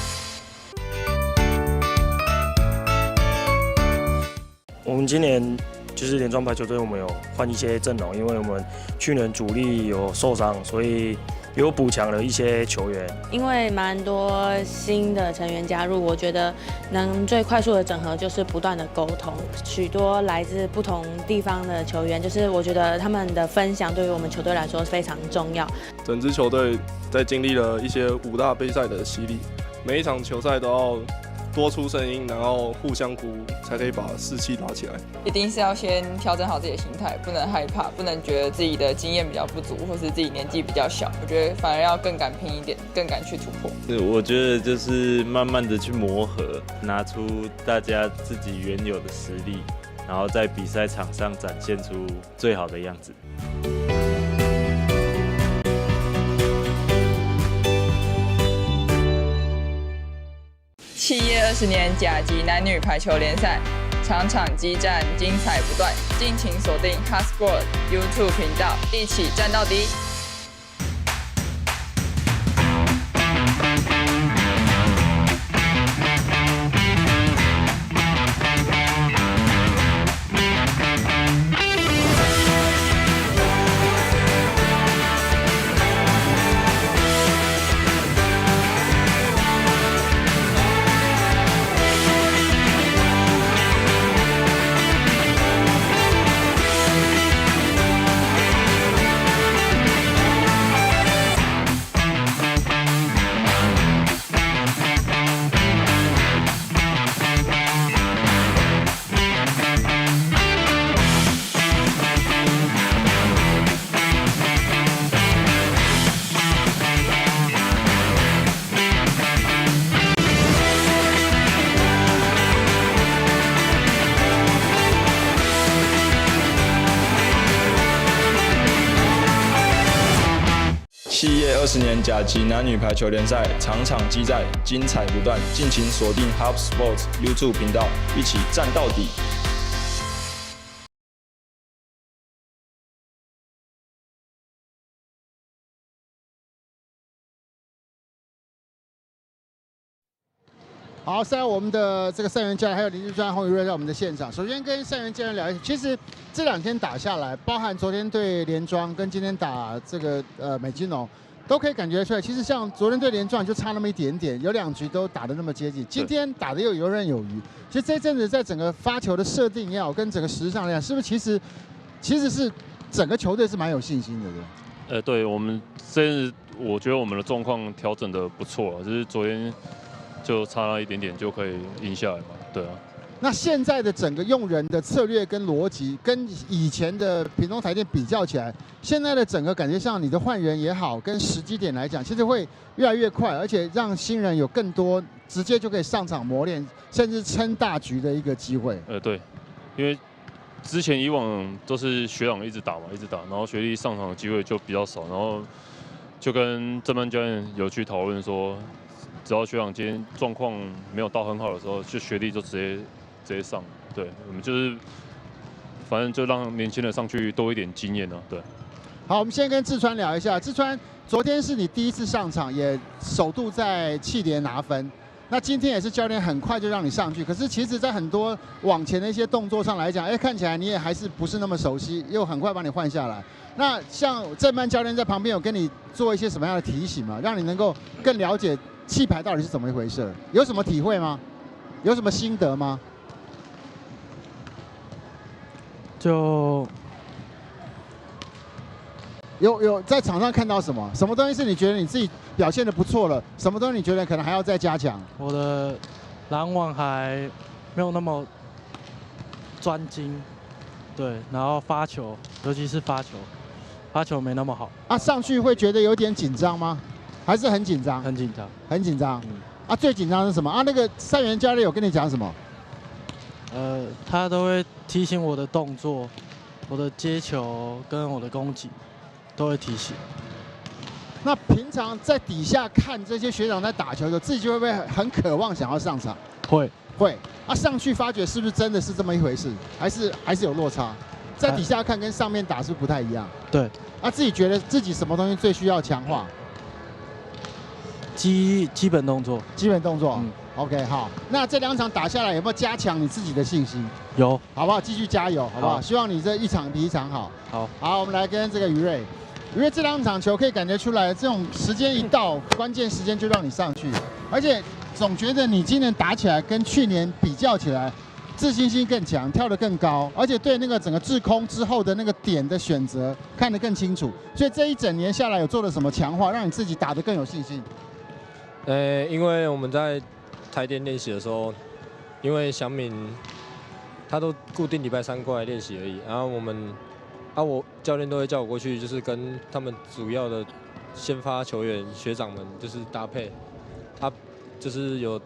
我们今年就是联庄排球队，我们有换一些阵容，因为我们去年主力有受伤，所以有补强了一些球员。因为蛮多新的成员加入，我觉得能最快速的整合就是不断的沟通。许多来自不同地方的球员，就是我觉得他们的分享对于我们球队来说非常重要。整支球队在经历了一些5大杯赛的洗礼，每一场球赛都要多出声音，然后互相鼓舞，才可以把士气打起来。一定是要先调整好自己的心态，不能害怕，不能觉得自己的经验比较不足，或是自己年纪比较小。我觉得反而要更敢拼一点，更敢去突破。我觉得就是慢慢的去磨合，拿出大家自己原有的实力，然后在比赛场上展现出最好的样子。企业20年甲级男女排球联赛，场场激战，精彩不断，敬请锁定 HubSport YouTube 频道，一起战到底。企业20年甲级男女排球联赛，场场激战，精彩不断，敬请锁定 HubSport YouTube 频道，一起战到底。好，现在我们的这个赛员教练还有林志川、洪宇睿在我们的现场。首先跟赛员教练聊一下，其实这2天打下来，包含昨天对连庄跟今天打这个美津浓，都可以感觉出来，其实像昨天对连庄就差那么一点点，有2局都打得那么接近，今天打得又游刃有余。其实这一阵子在整个发球的设定也好，跟整个实质上来讲，是不是其实是整个球队是蛮有信心的，对？对我们我觉得我们的状况调整得不错，就是昨天。就差那一点点就可以赢下来嘛，对啊。那现在的整个用人的策略跟逻辑，跟以前的屏东台电比较起来，现在的整个感觉上，你的换人也好，跟时机点来讲，其实会越来越快，而且让新人有更多直接就可以上场磨练，甚至撑大局的一个机会。对，因为之前以往都是学长一直打，然后学弟上场的机会就比较少，然后就跟正班教练有去讨论说。只要学长今天状况没有到很好的时候，就学弟就直接上。对，我们就是反正就让年轻人上去多一点经验啊。对。好，我们先跟志川聊一下。志川，昨天是你第一次上场，也首度在企联拿分。那今天也是教练很快就让你上去，可是其实在很多往前的一些动作上来讲，看起来你也还是不是那么熟悉，又很快把你换下来。那像正班教练在旁边有跟你做一些什么样的提醒吗？让你能够更了解气排到底是怎么一回事？有什么体会吗？有什么心得吗？就有在场上看到什么？什么东西是你觉得你自己表现得不错了？什么东西你觉得可能还要再加强？我的拦网还没有那么专精，对，然后发球，尤其是发球没那么好。上去会觉得有点紧张吗？还是很紧张？很紧张，很紧张。最紧张是什么？那个赛员教练有跟你讲什么？他都会提醒我的动作，我的接球跟我的攻击都会提醒。那平常在底下看这些学长在打球的时候，自己就会不会很渴望想要上场？会。上去发觉是不是真的是这么一回事？还是有落差？在底下看跟上面打是不是不太一样？对。自己觉得自己什么东西最需要强化？基本动作。OK， 好。那这2场打下来，有没有加强你自己的信心？有，好不好？继续加油，好不好？希望你这一场比一场好。好，我们来跟这个宇睿，这2场球可以感觉出来，这种时间一到，关键时间就让你上去，而且总觉得你今年打起来跟去年比较起来，自信心更强，跳得更高，而且对那个整个制空之后的那个点的选择看得更清楚。所以这一整年下来，有做了什么强化，让你自己打得更有信心？因为我们在台电练习的时候，因为祥敏他都固定礼拜3过来练习而已，然后我教练都会叫我过去，就是跟他们主要的先发球员学长们就是搭配，就是有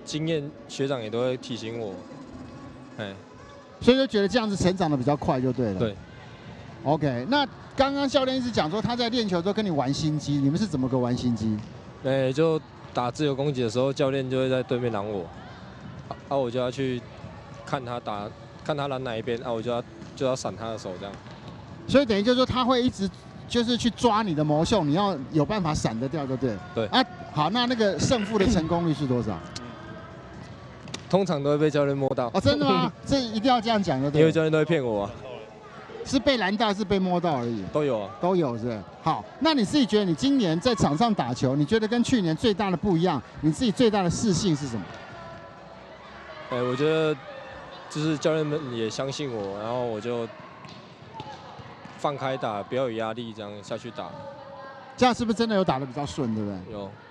经验学长也都会提醒我，所以就觉得这样子成长的比较快就对了。对。OK， 那刚刚教练一直讲说他在练球的时候跟你玩心机，你们是怎么个玩心机？就打自由攻击的时候，教练就会在对面拦我，我就要去看他打，看他拦哪一边，我就要闪他的手这样。所以等于就是说他会一直就是去抓你的魔袖，你要有办法闪得掉，对不对？对。好，那个胜负的成功率是多少？通常都会被教练摸到。真的吗？这一定要这样讲的，对。因为教练都会骗我啊。是被拦到，是被摸到而已。都有啊，都有是。好，那你自己觉得你今年在场上打球，你觉得跟去年最大的不一样，你自己最大的自信是什么？我觉得就是教练们也相信我，然后我就放开打，不要有压力，这样下去打。这样是不是真的有打得比较顺，对不对？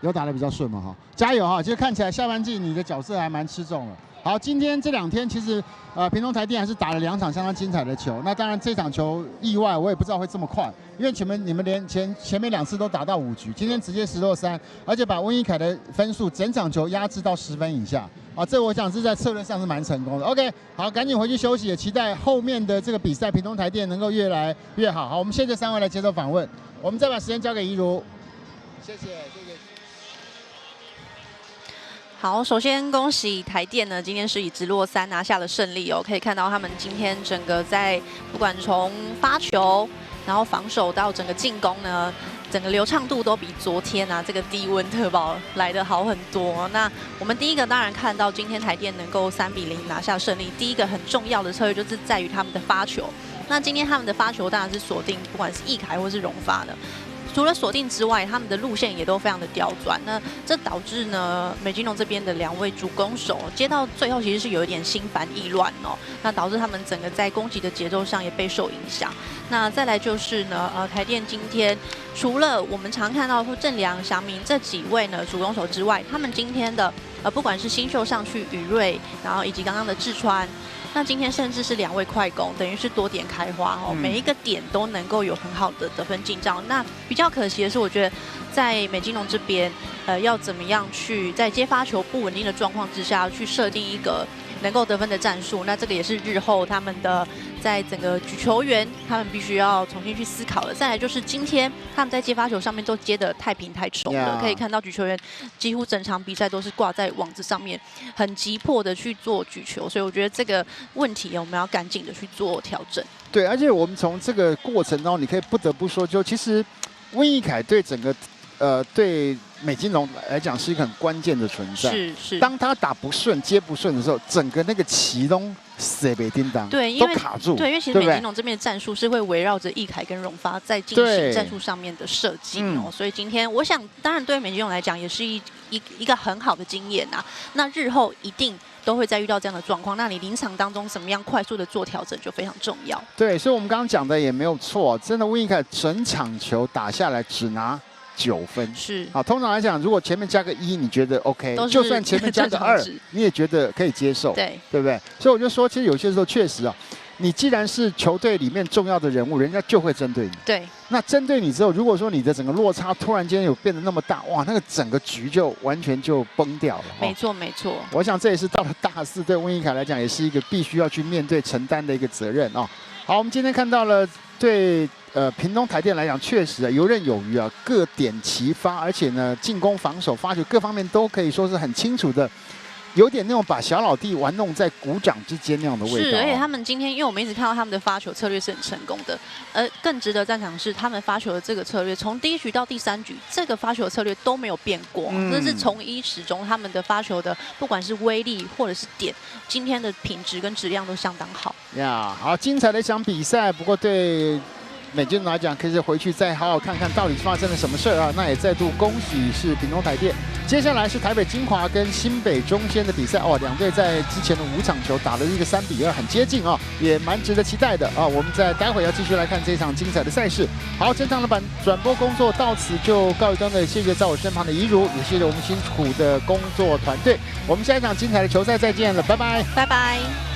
有打得比较顺嘛，哈，加油哈！其实看起来下半季你的角色还蛮吃重了。好，今天这2天其实屏东台电还是打了2场相当精彩的球。那当然这场球意外，我也不知道会这么快，因为你们连前面2次都打到5局，今天直接10-3，而且把温一凯的分数整场球压制到10分以下。啊，这我想是在策略上是蛮成功的。OK， 好，赶紧回去休息，也期待后面的这个比赛，屏东台电能够越来越好。好，我们谢谢3位来接受访问，我们再把时间交给怡如，谢谢。好，首先恭喜台电呢，今天是以直落3拿下了胜利哦。可以看到他们今天整个在不管从发球，然后防守到整个进攻呢，整个流畅度都比昨天这个低温特堡来得好很多。那我们第一个当然看到今天台电能够3-0拿下胜利，第一个很重要的策略就是在于他们的发球。那今天他们的发球当然是锁定不管是易凯或是荣发的。除了锁定之外，他们的路线也都非常的刁钻。那这导致呢，美津浓这边的2位主攻手接到最后其实是有一点心烦意乱哦。那导致他们整个在攻击的节奏上也备受影响。那再来就是呢，台电今天除了我们常看到郑良、祥明这几位呢主攻手之外，他们今天的不管是新秀上去宇瑞，然后以及刚刚的志川。那今天甚至是2位快攻，等于是多点开花哦，每一个点都能够有很好的得分进账。那比较可惜的是，我觉得在美津浓这边，要怎么样去在接发球不稳定的状况之下去设定一个能够得分的战术？那这个也是日后他们的在整个举球员他们必须要重新去思考的。再来就是今天他们在接发球上面都接得太平太重了，可以看到举球员几乎整场比赛都是挂在网子上面，很急迫的去做举球，所以我觉得这个问题我们要赶紧的去做调整。对，而且我们从这个过程当中，你可以不得不说，就其实温一凯对整个对美津浓来讲是一个很关键的存在。是。当他打不顺、接不顺的时候，整个那个旗都死北叮当，对，都卡住。对，因为其实美津浓这边的战术是会围绕着易凯跟荣发在进行战术上面的设计哦。所以今天我想，当然对美津浓来讲也是一个很好的经验啊。那日后一定都会再遇到这样的状况，那你临场当中怎么样快速的做调整就非常重要。对，所以我们刚刚讲的也没有错，真的温一凯整场球打下来只拿9分，是好。通常来讲，如果前面加个1，你觉得 OK， 就算前面加个2，你也觉得可以接受，对不对？所以我就说，其实有些时候确实你既然是球队里面重要的人物，人家就会针对你。对。那针对你之后，如果说你的整个落差突然间有变得那么大，哇，那个整个局就完全就崩掉了。没错，没错。我想这也是到了大4，对温一凯来讲，也是一个必须要去面对承担的一个责任啊。好，我们今天看到了对屏东台电来讲，确实游刃有余啊，各点齐发，而且呢，进攻、防守、发球各方面都可以说是很清楚的。有点那种把小老弟玩弄在股掌之间那样的味道。是，而且他们今天，因为我们一直看到他们的发球策略是很成功的，更值得赞赏是他们发球的这个策略，从第1局到第3局，这个发球的策略都没有变过，这是从一始终他们的发球的，不管是威力或者是点，今天的品质跟质量都相当好。好精彩的一场比赛，不过对美津浓来讲，可以回去再好好看看到底发生了什么事啊！那也再度恭喜是屏东台电。接下来是台北精华跟新北中鲜的比赛哦，两队在之前的5场球打了一个3-2，很接近啊，也蛮值得期待的啊！我们在待会要继续来看这场精彩的赛事。好，整场的转播工作到此就告一段落，谢谢在我身旁的怡如，也谢谢我们辛苦的工作团队。我们下一场精彩的球赛再见了，拜拜，拜拜。